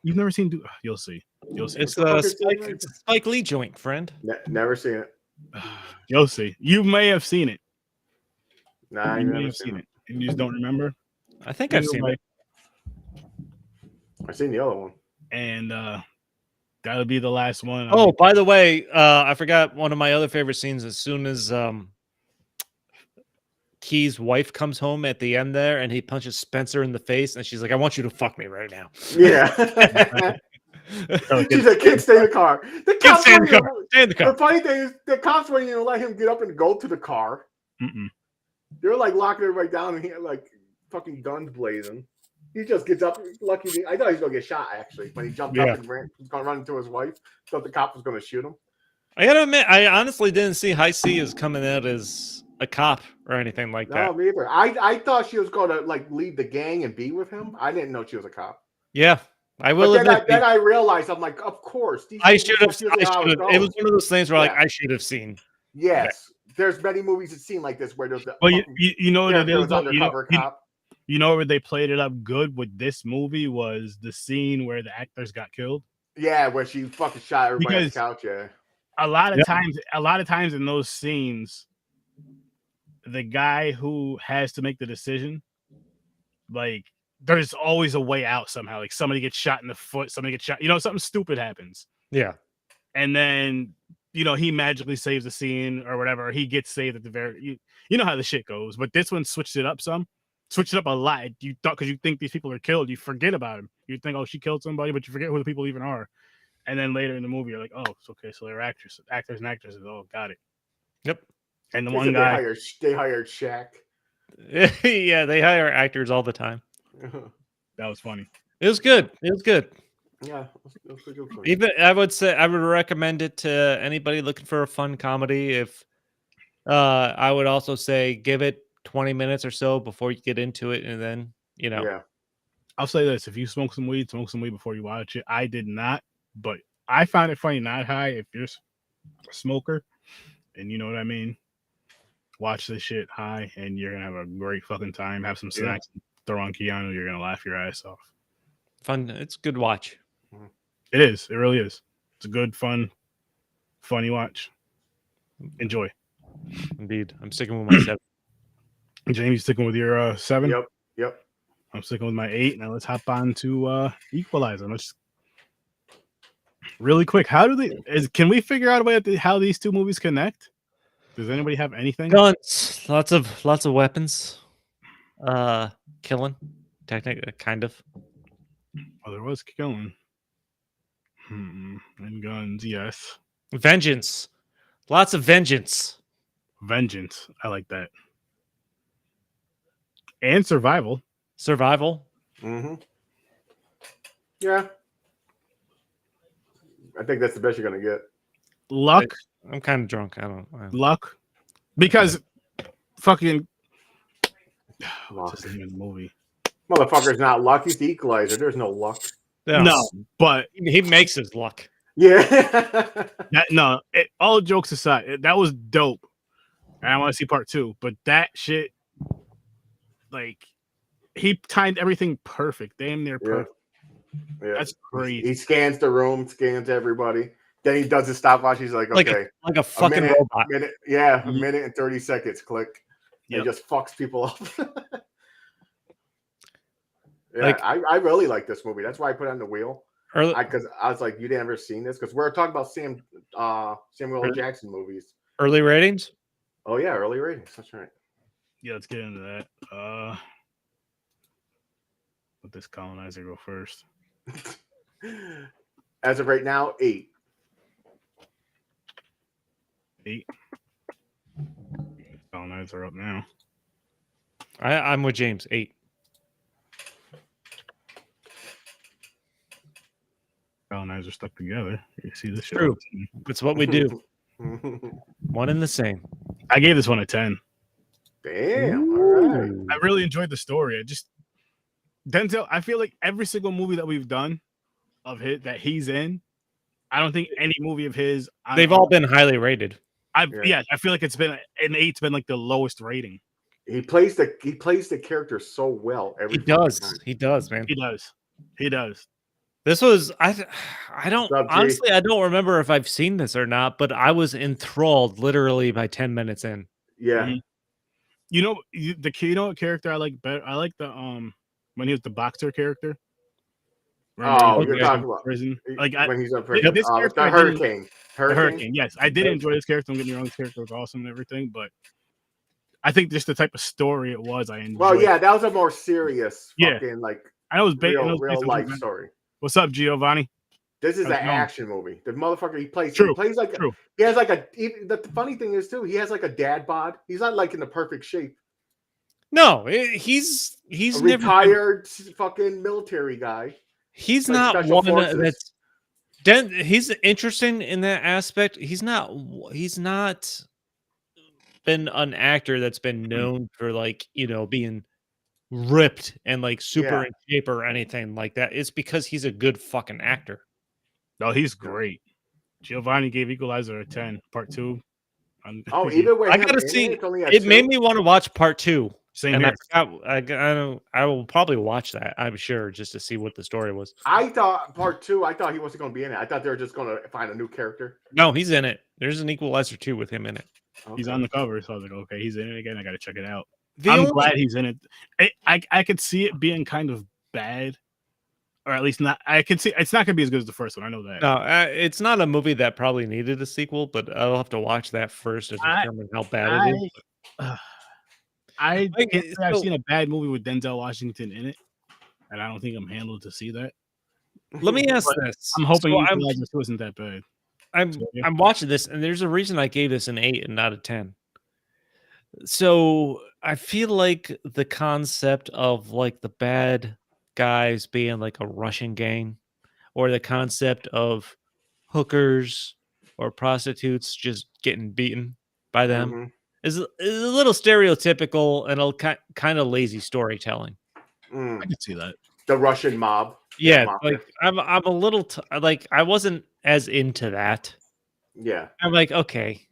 You've never seen You'll see. It's a Spike Lee joint, friend. Never seen it. You'll see. You may have seen it. Nah, you may have seen it. And you just don't remember. I think I've seen it. I've seen the other one. And that'll be the last one. Oh, by the way, I forgot one of my other favorite scenes. As soon as Key's wife comes home at the end there, and he punches Spencer in the face, and she's like, "I want you to fuck me right now." Yeah. She's like, "Kid, stay in the car." The cops stay in the car. Stay in the car. The funny thing is, the cops wouldn't even let him get up and go to the car. They're like locking everybody down, and he had like fucking guns blazing. He just gets up. Lucky, I thought he was gonna get shot actually when he jumped up and was gonna run into his wife. Thought the cop was gonna shoot him. I gotta admit, I honestly didn't see High C as coming out as a cop or anything like that. No, me either. I thought she was gonna like lead the gang and be with him. I didn't know she was a cop. Yeah, I will. But then I realized, I'm like, of course. I should have. It was one of those things where like I should have seen. Yes, there's many movies that seem like this where there's the. Well, you know what it is. Undercover cop. You know where they played it up good with this movie was the scene where the actors got killed. Yeah, where she fucking shot everybody on the couch. Yeah. A lot of times in those scenes, the guy who has to make the decision, like there's always a way out somehow. Like somebody gets shot in the foot, somebody gets shot, something stupid happens. Yeah. And then, he magically saves the scene or whatever. Or he gets saved at the very, you know how the shit goes. But this one switched it up a lot. You thought because you think these people are killed, you forget about them. You think, oh, she killed somebody, but you forget who the people even are. And then later in the movie, you're like, oh, it's okay. So they're actors and actresses. Oh, got it. Yep. And the one guy they hired Shaq. Yeah, they hire actors all the time. That was funny. It was good. It was good. Yeah, it was good. Even I would recommend it to anybody looking for a fun comedy. If I would also say give it 20 minutes or so before you get into it, and then Yeah. I'll say this: if you smoke some weed before you watch it. I did not, but I found it funny not high. If you're a smoker, and you know what I mean, watch this shit high, and you're gonna have a great fucking time. Have some snacks, throw on Keanu, you're gonna laugh your ass off. Fun. It's a good watch. It is. It really is. It's a good, funny watch. Enjoy. Indeed. I'm sticking with my 7. James, you sticking with your 7? Yep. I'm sticking with my 8. Now let's hop on to Equalizer. Let's really quick. Can we figure out a way how these two movies connect? Does anybody have anything? Guns. Lots of weapons. Killing. Technically, kind of. Oh, there was killing. And guns, yes. Vengeance. Lots of vengeance. Vengeance. I like that. And survival. Survival. Mm-hmm. Yeah. I think that's the best you're gonna get. Luck. I'm kind of drunk. I don't. Luck. Because fucking Luck. in the movie. Motherfucker's not luck. He's the Equalizer. There's no luck. No, but he makes his luck. Yeah. All jokes aside, that was dope. And I want to see part 2. But that shit, like, he timed everything perfect. Damn near perfect. Yeah. That's crazy. He scans the room, scans everybody. Then he does his stopwatch. He's like, okay, like a fucking robot. A minute and 30 seconds. Click. Yep. It just fucks people up. Yeah, like, I really like this movie. That's why I put it on the wheel. Because I was like, you never seen this? Because we're talking about Samuel L. Jackson movies. Early ratings? Oh yeah, early ratings. That's right. Yeah, let's get into that. Let this colonizer go first. As of right now, 8. 8. Colonizer up now. I'm with James. 8. Colonizer stuck together. You see this shit? True. It's what we do. One and the same. I gave this one a 10. Damn. All right. I really enjoyed the story. Denzel, I feel like every single movie that we've done of his that he's in, I don't think any movie of his they've all been highly rated. I feel like it's been an 8's been like the lowest rating. He plays the character so well every time. He does, man. He does. This was I don't honestly I don't remember if I've seen this or not, but I was enthralled literally by 10 minutes in. Yeah. Mm-hmm. You know the Keanu character I like better. I like the when he was the boxer character. Oh, you're talking about prison. Like when he's up prison. This character, the Hurricane. Hurricane. Yes, I did enjoy this character. Don't get me wrong, this character was awesome and everything, but I think just the type of story it was, I enjoyed. Well, yeah, that was a more serious fucking like I know it was real life story. What's up, Giovanni? This is an action movie. The motherfucker he plays like True. He has like the funny thing is too, he has like a dad bod. He's not like in the perfect shape. No, he's a retired fucking military guy. He's like not one forces. He's interesting in that aspect. He's not been an actor that's been known for like, being ripped and like super in shape or anything like that. It's because he's a good fucking actor. No, he's great. Giovanni gave Equalizer a 10, part 2. Oh, even when I gotta see it made me want to watch part 2. Same here. I will probably watch that, I'm sure, just to see what the story was. I thought part 2, I thought he wasn't going to be in it. I thought they were just going to find a new character. No, he's in it. There's an Equalizer 2 with him in it. Okay. He's on the cover, so I was like, okay, he's in it again. I got to check it out. I'm glad he's in it. I could see it being kind of bad, or at least not. I could see it's not going to be as good as the first one. I know that. No, it's not a movie that probably needed a sequel, but I'll have to watch that first to determine how bad it is. I've seen a bad movie with Denzel Washington in it, and I don't think I'm handled to see that. Let me ask this. I'm hoping Equalizer 2 isn't that bad. I'm watching this, and there's a reason I gave this an 8 and not a 10. So I feel like the concept of like the bad guys being like a Russian gang, or the concept of hookers or prostitutes just getting beaten by them is a little stereotypical and a kind of lazy storytelling. I can see that. The Russian mob. Yeah, like I'm a little like I wasn't as into that. Yeah, I'm like, okay.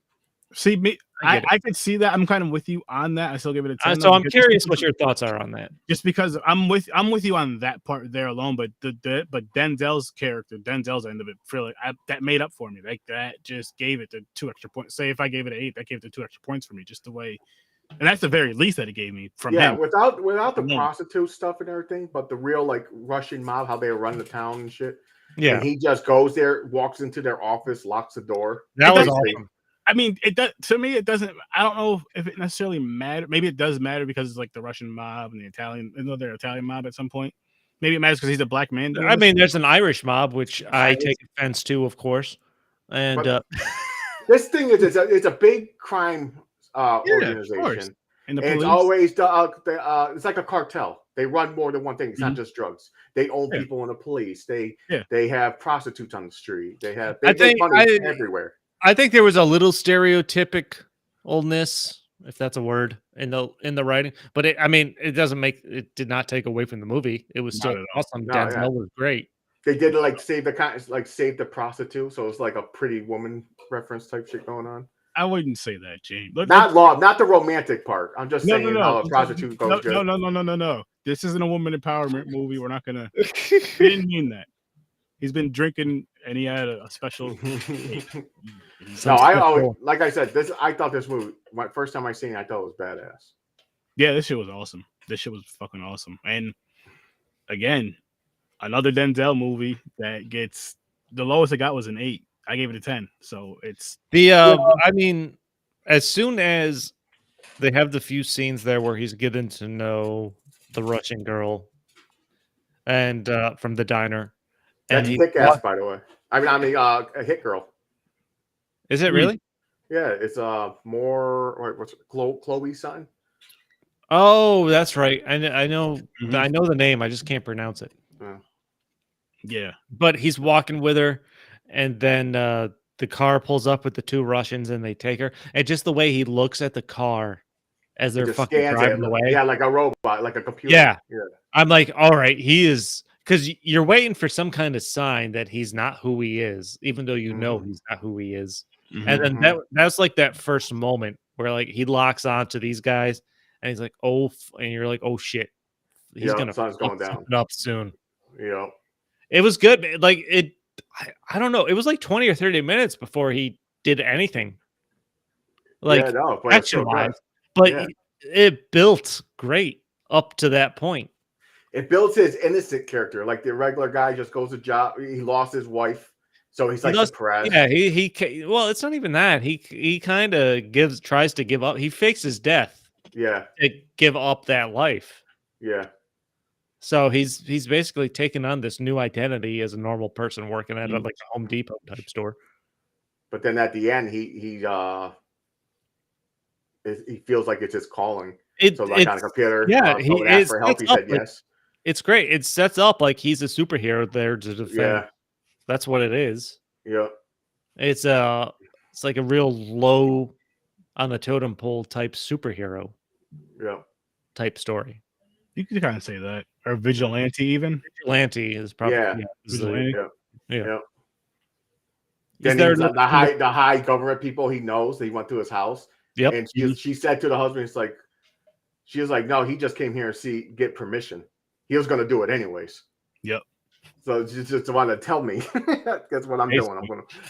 See me, I could see that. I'm kind of with you on that. I still give it a 10. So I'm curious what your thoughts are on that. Just because I'm with you on that part there alone, but but Denzel's character, Denzel's end of it, feel like that made up for me. Like that just gave it the 2 extra points. Say if I gave it an 8, that gave it the 2 extra points for me. Just the way, and that's the very least that it gave me from him. Without the prostitute stuff and everything, but the real like Russian mob, how they run the town and shit. Yeah, and he just goes there, walks into their office, locks the door. That was awesome. I mean, it does to me. It doesn't. I don't know if it necessarily matters. Maybe it does matter because it's like the Russian mob and the Italian. They're Italian mob at some point. Maybe it matters because he's a black man. I mean, there's an Irish mob, which I take offense to, of course. And this thing is it's a big crime organization, and it's always it's like a cartel. They run more than one thing. It's not just drugs. They own people in the police. They have prostitutes on the street. They make money everywhere. I think there was a little stereotypicalness, if that's a word, in the writing. But it did not take away from the movie. It was still awesome. Denzel was great. They did save the prostitute, so it's like a Pretty Woman reference type shit going on. I wouldn't say that, James. Not the romantic part. I'm just saying how a prostitute goes. No. this isn't a woman empowerment movie. We're not gonna. We didn't mean that. He's been drinking, and he had a special. No, I always, like I said, I thought this movie. My first time I seen it, I thought it was badass. Yeah, this shit was awesome. This shit was fucking awesome. And again, another Denzel movie that gets the lowest it got was an 8. I gave it a 10. So it's the. I mean, as soon as they have the few scenes there where he's getting to know the Russian girl, and from the diner. That's and thick ass, by the way. I mean, a hit girl. Is it really? Yeah, it's more. What's Chloe's son? Oh, that's right. I know. Mhm. I know the name. I just can't pronounce it. Yeah. But he's walking with her, and then the car pulls up with the 2 Russians, and they take her. And just the way he looks at the car as they're fucking driving away. Yeah, like a robot, like a computer. Yeah. I'm like, all right, he is, because you're waiting for some kind of sign that he's not who he is, even though you know he's not who he is. And then that's like that first moment where like he locks on to these guys, and he's like, oh, and you're like, oh shit, he's gonna fuck something up soon. Yeah, it was good. Like I don't know, it was like 20 or 30 minutes before he did anything. Like action-wise, but it built great up to that point. It builds his innocent character. Like the regular guy just goes to job. He lost his wife, so he's like depressed. Yeah, he well, it's not even that. He kind of tries to give up. He fakes his death. Yeah, to give up that life. Yeah. So he's basically taken on this new identity as a normal person working at like a Home Depot type store. But then at the end, he feels like it's his calling. So like on a computer, he asked for help. He said yes. It's great. It sets up like he's a superhero there to defend. Yeah, that's what it is. Yeah, it's like a real low on the totem pole type superhero. Yeah, type story. You could kind of say that, or vigilante even. Vigilante is probably yeah. Then the high government people he knows. He went to his house. Yep. And she said to the husband, "It's like." She was like, no, he just came here to get permission. He was going to do it anyways. Yep. So just want to tell me that's what I'm doing.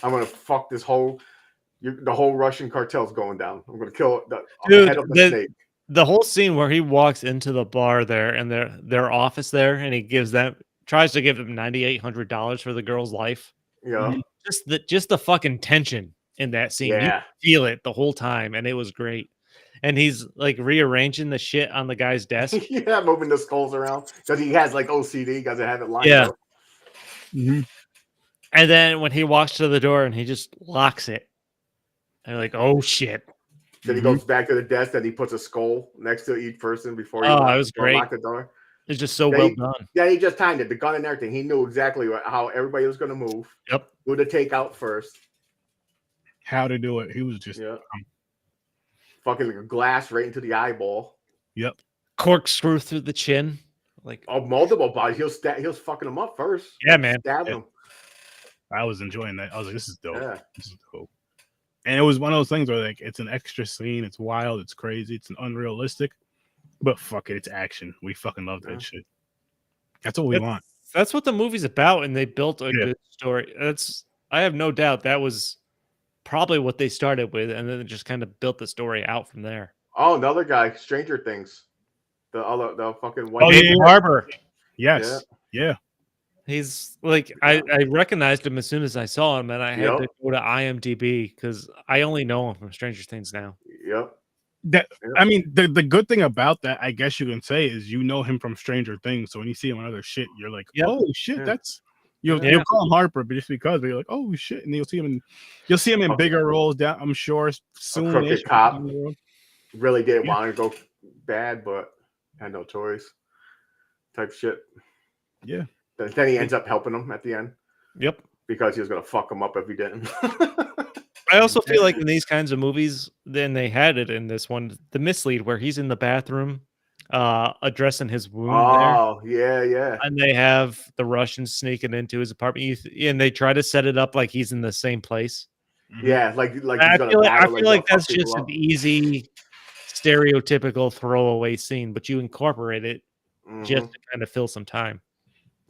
I'm going to fuck this the whole Russian cartel's going down. I'm going to kill the head of the snake. The whole scene where he walks into the bar there and their office there, and he tries to give them $9,800 for the girl's life. Yeah. Just the fucking tension in that scene. Yeah. You feel it the whole time, and it was great. And he's like rearranging the shit on the guy's desk. Yeah, moving the skulls around because he has like OCD because I have it lined up. Mm-hmm. And then when he walks to the door and he just locks it, and like, oh shit. Then he goes back to the desk and he puts a skull next to each person before he it was great. Lock the door. It's just so well done. Yeah, he just timed it, the gun and everything. He knew exactly how everybody was going to move. Yep. Who to take out first. How to do it. He was just fucking glass right into the eyeball. Yep. Corkscrew through the chin. Like multiple bodies. He was fucking him up first. Yeah, man. Stabbed him. I was enjoying that. I was like, this is dope. Yeah. This is dope. And it was one of those things where like it's an extra scene, it's wild, it's crazy, it's unrealistic, but fuck it, it's action. We fucking love that shit. That's what we want. That's what the movie's about, and they built a good story. I have no doubt that was probably what they started with, and then they just kind of built the story out from there. Oh, another guy, Stranger Things. The fucking white Barber. Yes. Yeah. He's like I recognized him as soon as I saw him, and I had to go to IMDb because I only know him from Stranger Things now. Yep. I mean, the good thing about that, I guess you can say, is you know him from Stranger Things. So when you see him on other shit, you're like, oh shit, that's you'll call him Harper, but just because you're like, oh shit, and you'll see him in bigger roles. Down, I'm sure soon. Crooked cop really didn't want to go bad, but had no choice. Type shit. Yeah. Then he ends up helping him at the end. Yep. Because he was going to fuck him up if he didn't. I also feel like in these kinds of movies, then they had it in this one, the mislead where he's in the bathroom addressing his wound. Oh, yeah. And they have the Russians sneaking into his apartment, and they try to set it up like he's in the same place. Yeah, like I feel like that's just an easy, stereotypical throwaway scene, but you incorporate it just to kind of fill some time.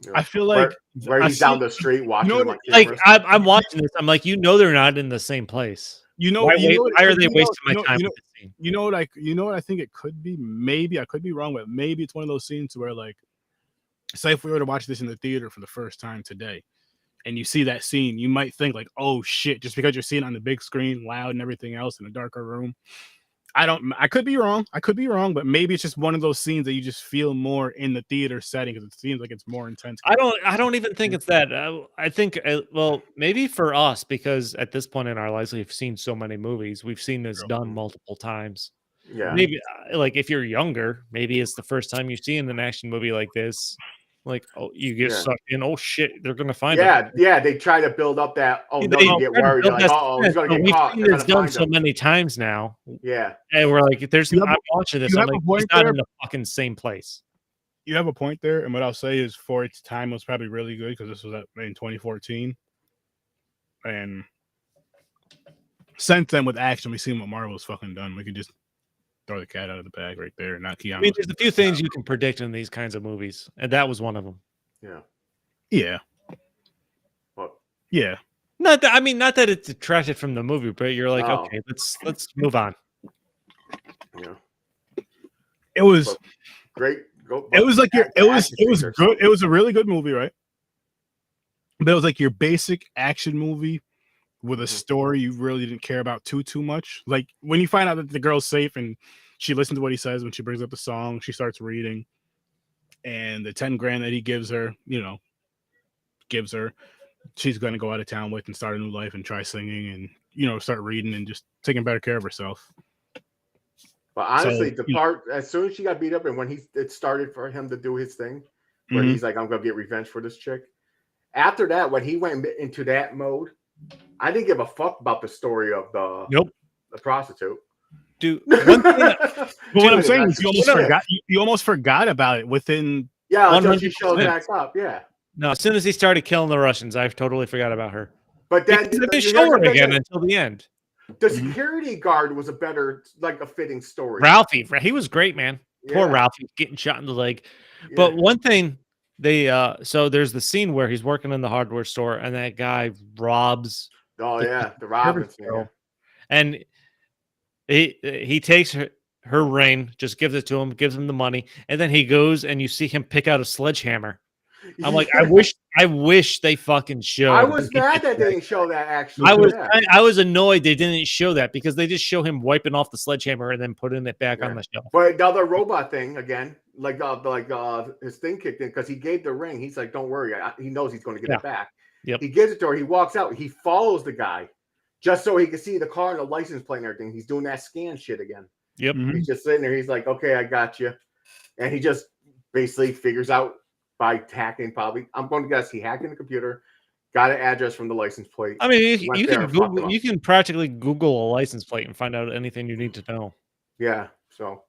Yeah. I feel like where he's down the street watching them on like cameras. I'm watching this. I'm like, they're not in the same place. Why are they wasting my time with this scene? You know what I think it could be? Maybe I could be wrong, but maybe it's one of those scenes where, like, say if we were to watch this in the theater for the first time today, and you see that scene, you might think like, oh shit, just because you're seeing it on the big screen, loud and everything else in a darker room. I could be wrong, but maybe it's just one of those scenes that you just feel more in the theater setting because it seems like it's more intense. I don't even think it's that. I think, well, maybe for us, because at this point in our lives, we've seen so many movies. We've seen this done multiple times. Yeah. Maybe like if you're younger, maybe it's the first time you're seeing an action movie like this. Like, oh, you get sucked in. Oh shit, they're gonna find it. Yeah. They try to build up that. Oh no, you get worried. You're like, oh, he's gonna get caught. We've seen this done so many times now. Yeah, and we're like, I'm watching this. I'm like, he's not in the fucking same place. You have a point there, and what I'll say is, for its time, it was probably really good because this was in 2014, and since then, with action, we've seen what Marvel's fucking done. We could just throw the cat out of the bag right there, not Keanu. I mean, there's a few things you can predict in these kinds of movies, and that was one of them. Yeah. What? Yeah. Not that it's detracted from the movie, but you're like, okay, let's move on. Yeah. It was great. It was like it was good. It was a really good movie, right? But it was like your basic action movie with a story you really didn't care about too much. Like when you find out that the girl's safe and she listens to what he says when she brings up the song, she starts reading, and the 10 grand that he gives her, she's going to go out of town with and start a new life and try singing and, start reading and just taking better care of herself. But honestly, the part as soon as she got beat up and when it started for him to do his thing, where he's like, I'm going to get revenge for this chick. After that, when he went into that mode, I didn't give a fuck about the story of the prostitute. Dude, one thing what I'm saying is you almost forgot about it within. Yeah, until she shows back up. Yeah. No, as soon as he started killing the Russians, I totally forgot about her. But then they didn't show her again until the end. The security guard was a fitting story. Ralphie, he was great, man. Poor Ralphie getting shot in the leg. Yeah. But one thing so there's the scene where he's working in the hardware store and that guy robs. Oh yeah, the Robinson. And he takes her ring, just gives it to him, gives him the money, and then he goes and you see him pick out a sledgehammer. I'm like, I wish they fucking showed. I was mad that they didn't show that actually. I was annoyed they didn't show that because they just show him wiping off the sledgehammer and then putting it back on the shelf. But another robot thing again, his thing kicked in because he gave the ring. He's like, don't worry, he knows he's going to get it back. Yep. He gives it to her. He walks out. He follows the guy just so he can see the car and the license plate and everything. He's doing that scan shit again. Yep. He's just sitting there. He's like, okay, I got you. And he just basically figures out by hacking, probably. I'm going to guess he hacked in the computer, got an address from the license plate. I mean, you can practically Google a license plate and find out anything you need to know. Yeah. So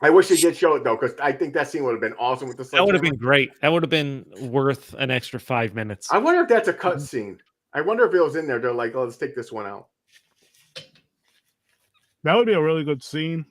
I wish they did show it though, because I think that scene would have been awesome with the sledgehammer. That would have been great. That would have been worth an extra 5 minutes. I wonder if that's a cut scene. I wonder if it was in there. They're like, oh, let's take this one out. That would be a really good scene.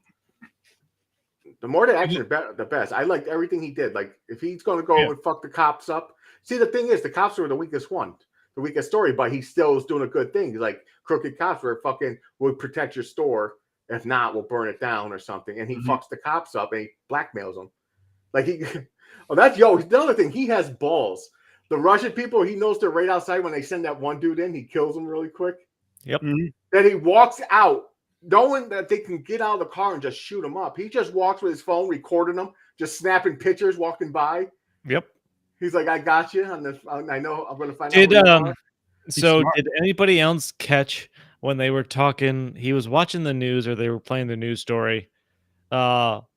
The more the action, the best. I liked everything he did. Like, if he's going to go and fuck the cops up. See, the thing is, the cops were the weakest one, the weakest story, but he still is doing a good thing. He's like, crooked cops would protect your store. If not, we'll burn it down or something. And he fucks the cops up and he blackmails them. Like, the other thing, he has balls. The Russian people, he knows they're right outside when they send that one dude in. He kills them really quick. Yep. Then he walks out, knowing that they can get out of the car and just shoot him up. He just walks with his phone, recording them, just snapping pictures, walking by. Yep. He's like, I got you. I know I'm going to find out. Did anybody else catch when they were talking? He was watching the news or they were playing the news story. Fuck,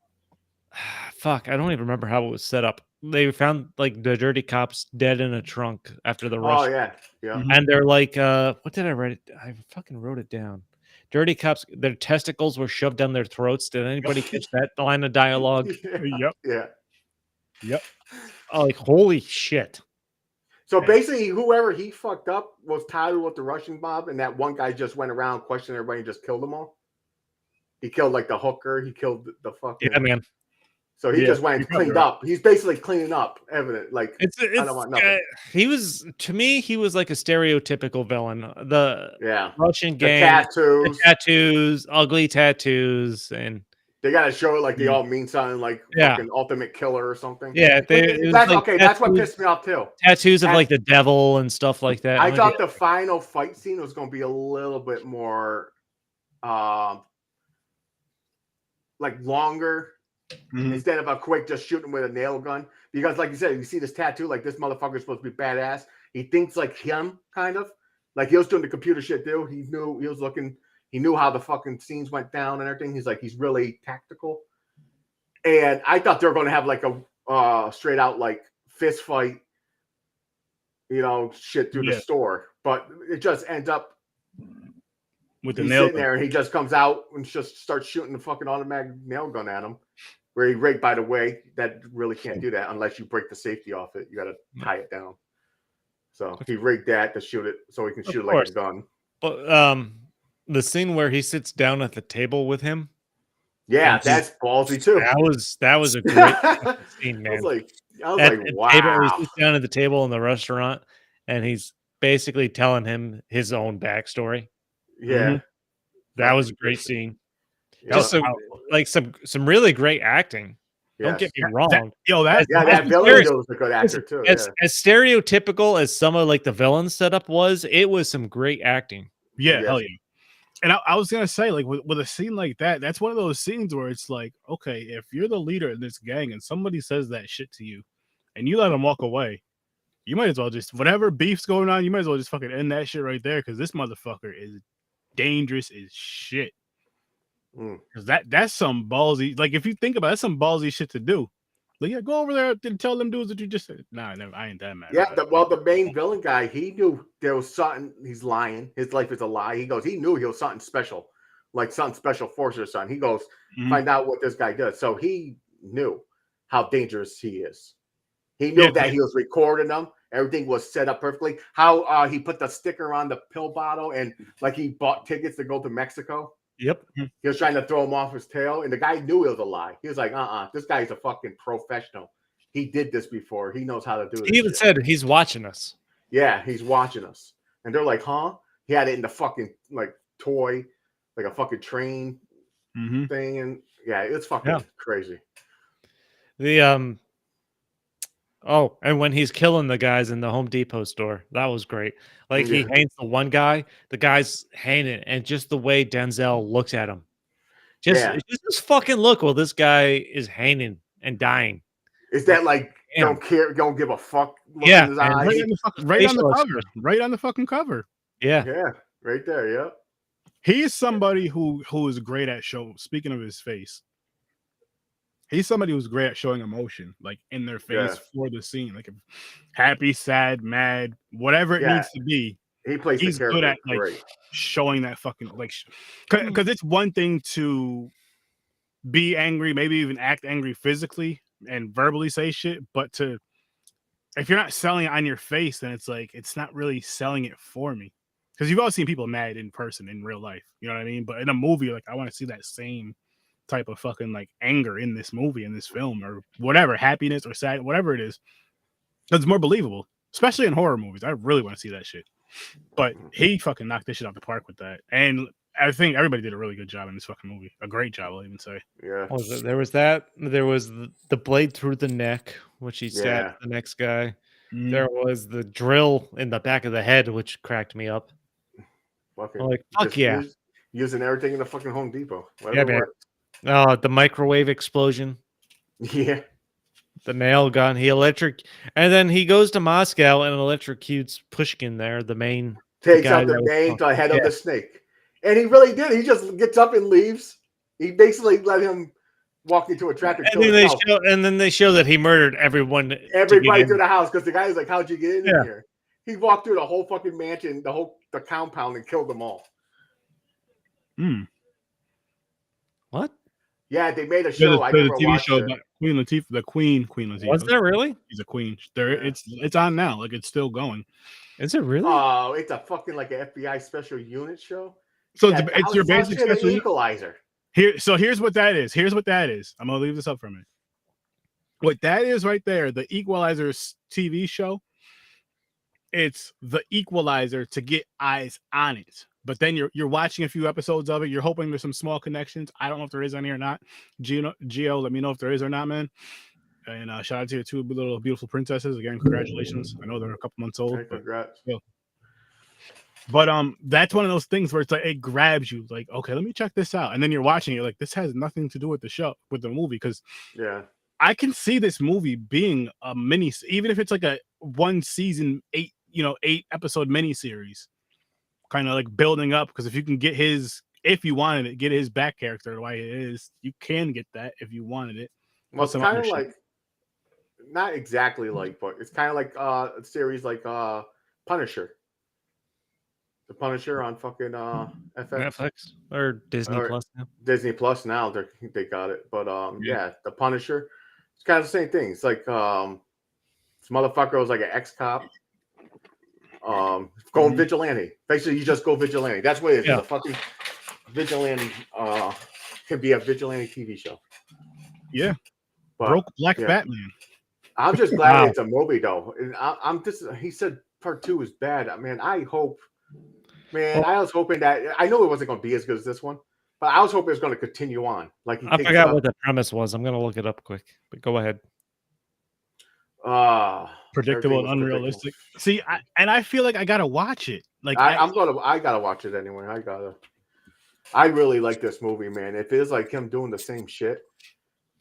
I don't even remember how it was set up. They found like the dirty cops dead in a trunk after the rush. Oh, yeah. And they're like, what did I write? I fucking wrote it down. Dirty cops, their testicles were shoved down their throats. Did anybody catch that line of dialogue? Yep. Oh, like, holy shit. So basically, whoever he fucked up was tied with the Russian mob, and that one guy just went around questioning everybody and just killed them all. He killed like the hooker. He killed the fucking. Yeah, man. So he just went and cleaned up. He's basically cleaning up evidence. Like it's I don't want nothing. He was, to me, he was like a stereotypical villain. The Russian gang, the tattoos, ugly tattoos, and they gotta show it like they all mean something, like fucking ultimate killer or something. Yeah, that's like tattoos, that's what pissed me off too. Tattoos of like the devil and stuff like that. I thought the final fight scene was gonna be a little bit more like longer. Instead of a quick just shooting with a nail gun, because like you said, you see this tattoo, like this motherfucker's supposed to be badass. He thinks like him, kind of like he was doing the computer shit too. He knew how the fucking scenes went down and everything. He's really tactical, and I thought they were going to have like a straight out like fist fight, shit through the store, but it just ends up with the nail sitting there, and he just comes out and just starts shooting the fucking automatic nail gun at him. Where he rigged, by the way, that really can't do that unless you break the safety off it. You got to tie it down. So he rigged that to shoot it so he can shoot it like a gun. But the scene where he sits down at the table with him. Yeah, that's ballsy too. That was a great scene, man. I was like, wow. He sits down at the table in the restaurant, and he's basically telling him his own backstory. Yeah, that was a great scene. Just like some really great acting. Yes. Don't get me wrong. That villain was a good actor too. As stereotypical as some of like the villain setup was, it was some great acting. Yeah, hell yeah. And I was gonna say, like, with a scene like that, that's one of those scenes where it's like, okay, if you're the leader in this gang and somebody says that shit to you, and you let them walk away, you might as well just, whatever beef's going on, you might as well just fucking end that shit right there, because this motherfucker is dangerous as shit. Because that's some ballsy, like, if you think about it, that's some ballsy shit to do. Like, yeah, go over there and tell them dudes that you just said. Nah, I ain't that mad. Yeah, the main villain guy, he knew there was something. He's lying. His life is a lie. He knew he was something special, like something special force or something. He goes, find out what this guy does. So he knew how dangerous he is. He knew that he was recording them. Everything was set up perfectly. How he put the sticker on the pill bottle and like he bought tickets to go to Mexico. Yep. He was trying to throw him off his tail, and the guy knew it was a lie. He was like, this guy's a fucking professional. He did this before. He knows how to do it. He even said he's watching us. Yeah, he's watching us. And they're like, huh? He had it in the fucking like toy, like a fucking train thing. And yeah, it's fucking crazy. The oh, and when he's killing the guys in the Home Depot store, that was great. Like he hangs the one guy, the guy's hanging, and just the way Denzel looks at him. Just this fucking look while this guy is hanging and dying. Is that like don't care, don't give a fuck? Look in his eyes. Right on the cover. Right on the fucking cover. Yeah. Yeah, right there, yeah. He is somebody who is great at speaking of his face. He's somebody who's great at showing emotion, like in their face for the scene, like happy, sad, mad, whatever it needs to be. He's good at like showing that fucking like, because it's one thing to be angry, maybe even act angry physically and verbally say shit, but if you're not selling it on your face, then it's like it's not really selling it for me. Because you've all seen people mad in person in real life, you know what I mean? But in a movie, like I want to see that same type of fucking like anger in this movie, in this film, or whatever, happiness or sad, whatever it is. It's more believable, especially in horror movies. I really want to see that shit. But he fucking knocked this shit out the park with that. And I think everybody did a really good job in this fucking movie. A great job, I'll even say. Yeah. There was that. There was the blade through the neck, which he stabbed the next guy. There was the drill in the back of the head, which cracked me up. Fucking, I'm like, fuck yeah. Using everything in the fucking Home Depot. Yeah, man. The microwave explosion. Yeah. The nail gun. And then he goes to Moscow and electrocutes Pushkin there, the main. Takes out the head of the snake. And he really did. He just gets up and leaves. He basically let him walk into a tractor. And then they show that he murdered everybody through the house, because the guy's like, how'd you get in here? He walked through the whole fucking mansion, the compound, and killed them all. What? Yeah, they made a show. I never watched it. Queen Latifah, the Queen Latifah. Was there really? She's a queen. It's on now. Like it's still going. Is it really? Oh, it's a fucking like an FBI special unit show. So it's your basic special Equalizer. Here's what that is. I'm gonna leave this up for a minute. What that is right there, the Equalizer TV show. It's the Equalizer to get eyes on it. But then you're watching a few episodes of it. You're hoping there's some small connections. I don't know if there is any or not. Gio, let me know if there is or not, man. And shout out to your 2 little beautiful princesses. Again, congratulations. I know they're a couple months old. Hey, congrats. But that's one of those things where it's like it grabs you, like, okay, let me check this out. And then you're watching it, like, this has nothing to do with the show, with the movie. Because I can see this movie being a mini, even if it's like a 1 season, 8 episode miniseries, kind of like building up. Because if you can get if you wanted it, get his back character the way it is, you can get that if you wanted it. Well, it's kind of like, not exactly like, but it's kind of like a series like Punisher. The Punisher on fucking Netflix or Disney Plus now. Disney Plus now, they got it. But the Punisher, it's kind of the same thing. It's like this motherfucker was like an ex-cop. Going vigilante. Basically, you just go vigilante. That's what it is. Yeah. The fucking vigilante can be a vigilante TV show. Yeah. But, broke Black Batman. I'm just glad it's a movie though. And I'm just, he said part 2 is bad. I mean, I hope, man, I was hoping that, I know it wasn't going to be as good as this one, but I was hoping it was going to continue on. Like I forgot what the premise was. I'm going to look it up quick, but go ahead. Predictable and unrealistic. See, I feel like I gotta watch it. Like I gotta watch it anyway. I really like this movie, man. It feels like him doing the same shit.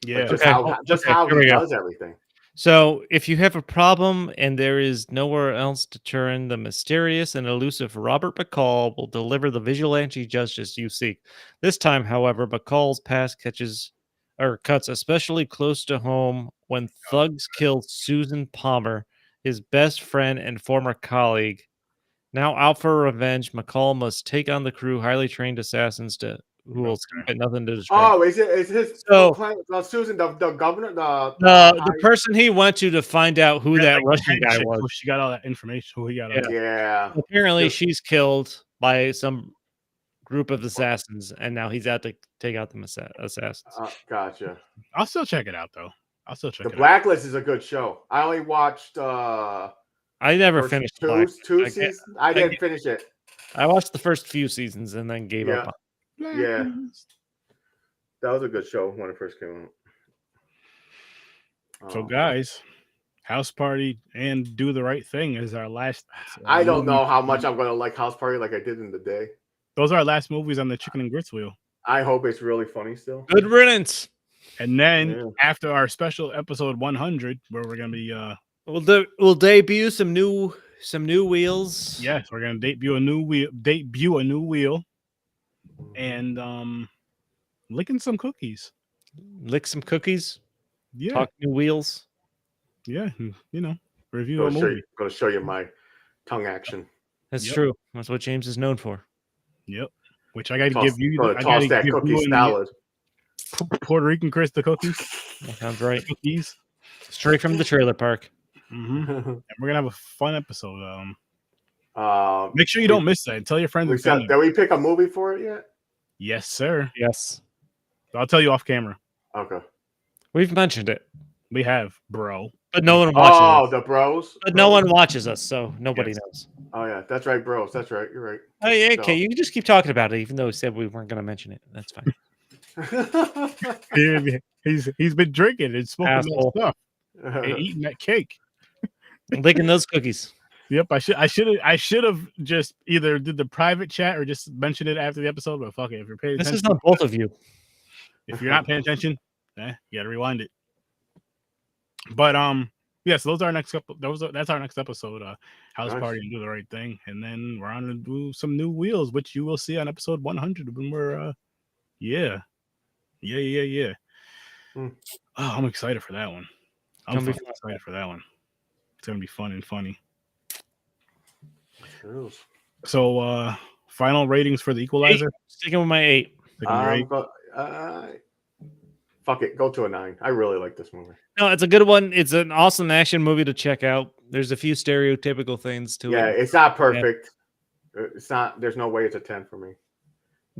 Yeah, like just how he does everything. So, if you have a problem and there is nowhere else to turn, the mysterious and elusive Robert McCall will deliver the vigilante justice you seek. This time, however, McCall's past cuts especially close to home when thugs kill Susan Palmer, his best friend and former colleague. Now out for revenge, McCall must take on the crew highly trained assassins who will skip at nothing to destroy. Oh, is his Susan the governor, the person he went to find out who that Russian guy was? She got all that information. Who he got? Yeah. Apparently, she's killed by some group of assassins, and now he's out to take out the assassins. Gotcha. I'll still check it out though. The Blacklist is a good show. I only watched. I never finished two seasons. I didn't finish it. I watched the first few seasons and then gave up. Yeah, that was a good show when it first came out. So, guys, House Party and Do the Right Thing is our last. I don't know how much I'm gonna like House Party like I did in the day. Those are our last movies on the Chicken and Grits wheel. I hope it's really funny still. Good riddance. And then after our special episode 100, where we're gonna be we'll debut some new wheels. Yes, we're gonna debut a new wheel. And licking some cookies. Lick some cookies. Yeah. Talk new wheels. Yeah, review a movie. Gonna show you my tongue action. That's true. That's what James is known for. Yep. Which I got to give you. I toss that cookie salad. Puerto Rican Chris the cookies. That sounds right. Cookies. Straight from the trailer park. Mm-hmm. And we're gonna have a fun episode. Make sure you don't miss that. And tell your friends. Did we pick a movie for it yet? Yes, sir. Yes. I'll tell you off camera. Okay. We've mentioned it. We have, bro. But no one watches us. The bros? But no one watches us, so nobody knows. Oh, yeah. That's right, bros. That's right. You're right. Oh, yeah, okay. You can just keep talking about it, even though we said we weren't going to mention it. That's fine. He's been drinking and smoking that stuff and eating that cake. And licking those cookies. Yep, I should have just either did the private chat or just mentioned it after the episode. But fuck it, if you're paying attention, this is not both of you. If you're not paying attention, you gotta rewind it. But so those are our next couple. That's our next episode. House Party and Do the Right Thing, and then we're on to do some new wheels, which you will see on episode 100 when we're yeah. Oh, I'm excited for that one. I'm excited for that one. It's gonna be fun and funny. So, final ratings for the Equalizer. Sticking with my 8. Fuck it, go to a 9. I really like this movie. No, it's a good one. It's an awesome action movie to check out. There's a few stereotypical things to it. Yeah, it's not perfect. It's not. There's no way it's a 10 for me.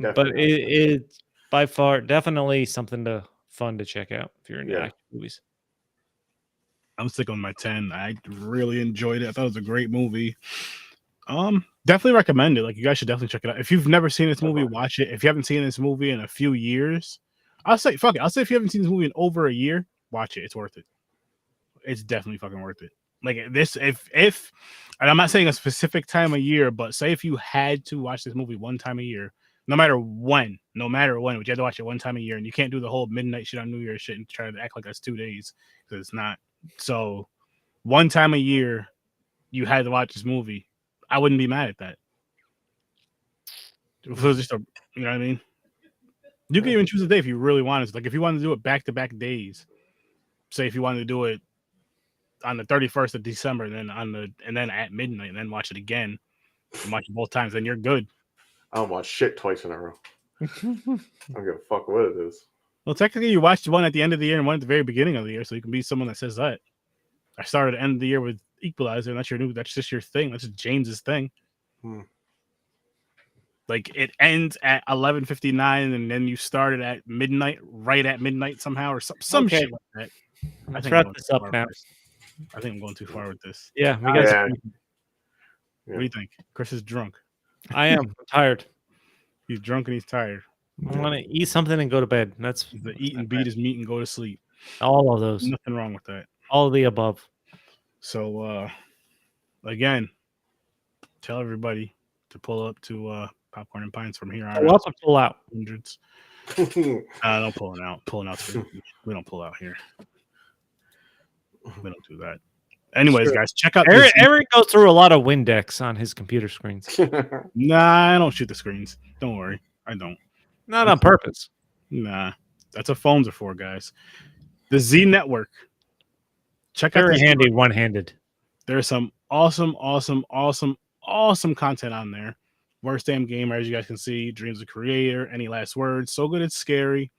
Definitely. But it's by far definitely something fun to check out if you're into action movies. I'm sticking with my 10. I really enjoyed it. I thought it was a great movie. Definitely recommend it. Like, you guys should definitely check it out. If you've never seen this movie, watch it. If you haven't seen this movie in a few years, I'll say fuck it. I'll say if you haven't seen this movie in over a year, watch it. It's worth it. It's definitely fucking worth it. Like this, if and I'm not saying a specific time of year, but say if you had to watch this movie one time a year, no matter when, but you had to watch it one time a year, and you can't do the whole midnight shit on New Year's shit and try to act like that's 2 days because it's not. So one time a year, you had to watch this movie. I wouldn't be mad at that. If it was just you know what I mean? You can even choose a day if you really wanted to. Like if you wanted to do it back-to-back days, say if you wanted to do it on the 31st of December, and then at midnight, and then watch it again, and watch it both times, then you're good. I don't watch shit twice in a row. I don't give a fuck what it is. Well, technically, you watched one at the end of the year and one at the very beginning of the year, so you can be someone that says that. I started at the end of the year with Equalizer, and that's just your thing. That's just James's thing. Like it ends at 11:59, and then you started at midnight, right at midnight somehow, or some shit like that. Let's wrap this up now. I think I'm going too far with this. Yeah, we got. What do you think? Chris is drunk. I am. I'm tired. He's drunk and he's tired. I want to eat something and go to bed. That's the eat and beat his meat and go to sleep. All of those. Nothing wrong with that. All of the above. So again, tell everybody to pull up to Popcorn and Pints from here on. Pull up and pull out. Hundreds. Don't pulling out. Pulling out. We don't pull out here. We don't do that. Anyways, guys, check out. Eric goes through a lot of Windex on his computer screens. Nah, I don't shoot the screens. Don't worry, I don't. Not on purpose. Nah, that's what phones are for, guys. The Z Network. Check out. Very handy, one-handed. There's some awesome content on there. Worst Damn Gamer, as you guys can see. Dreams of Creator. Any Last Words? So Good It's Scary.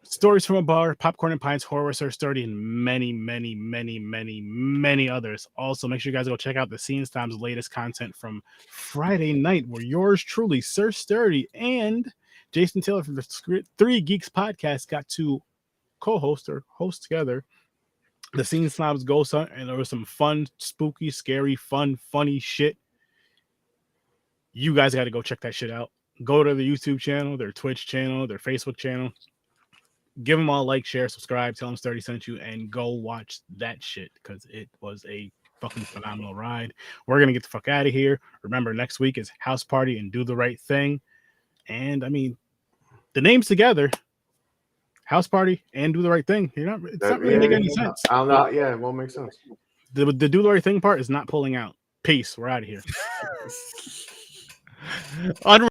Stories from a Bar, Popcorn and Pints, Horror Search 30, and many others. Also, make sure you guys go check out the Scenes Time's latest content from Friday night, where yours truly, Sir Sturdy, and Jason Taylor from the Three Geeks podcast got to co-host or host together the Scene Snobs Ghost Hunt, and there was some fun, spooky, scary, funny shit. You guys got to go check that shit out. Go to the YouTube channel, their Twitch channel, their Facebook channel. Give them all a like, share, subscribe, tell them Sturdy sent you, and go watch that shit because it was a fucking phenomenal ride. We're going to get the fuck out of here. Remember, next week is House Party and Do the Right Thing. And, I mean, the names together, House Party and Do the Right Thing, it's not really making any sense. It won't make sense. The Do the Right Thing part is not pulling out. Peace. We're out of here.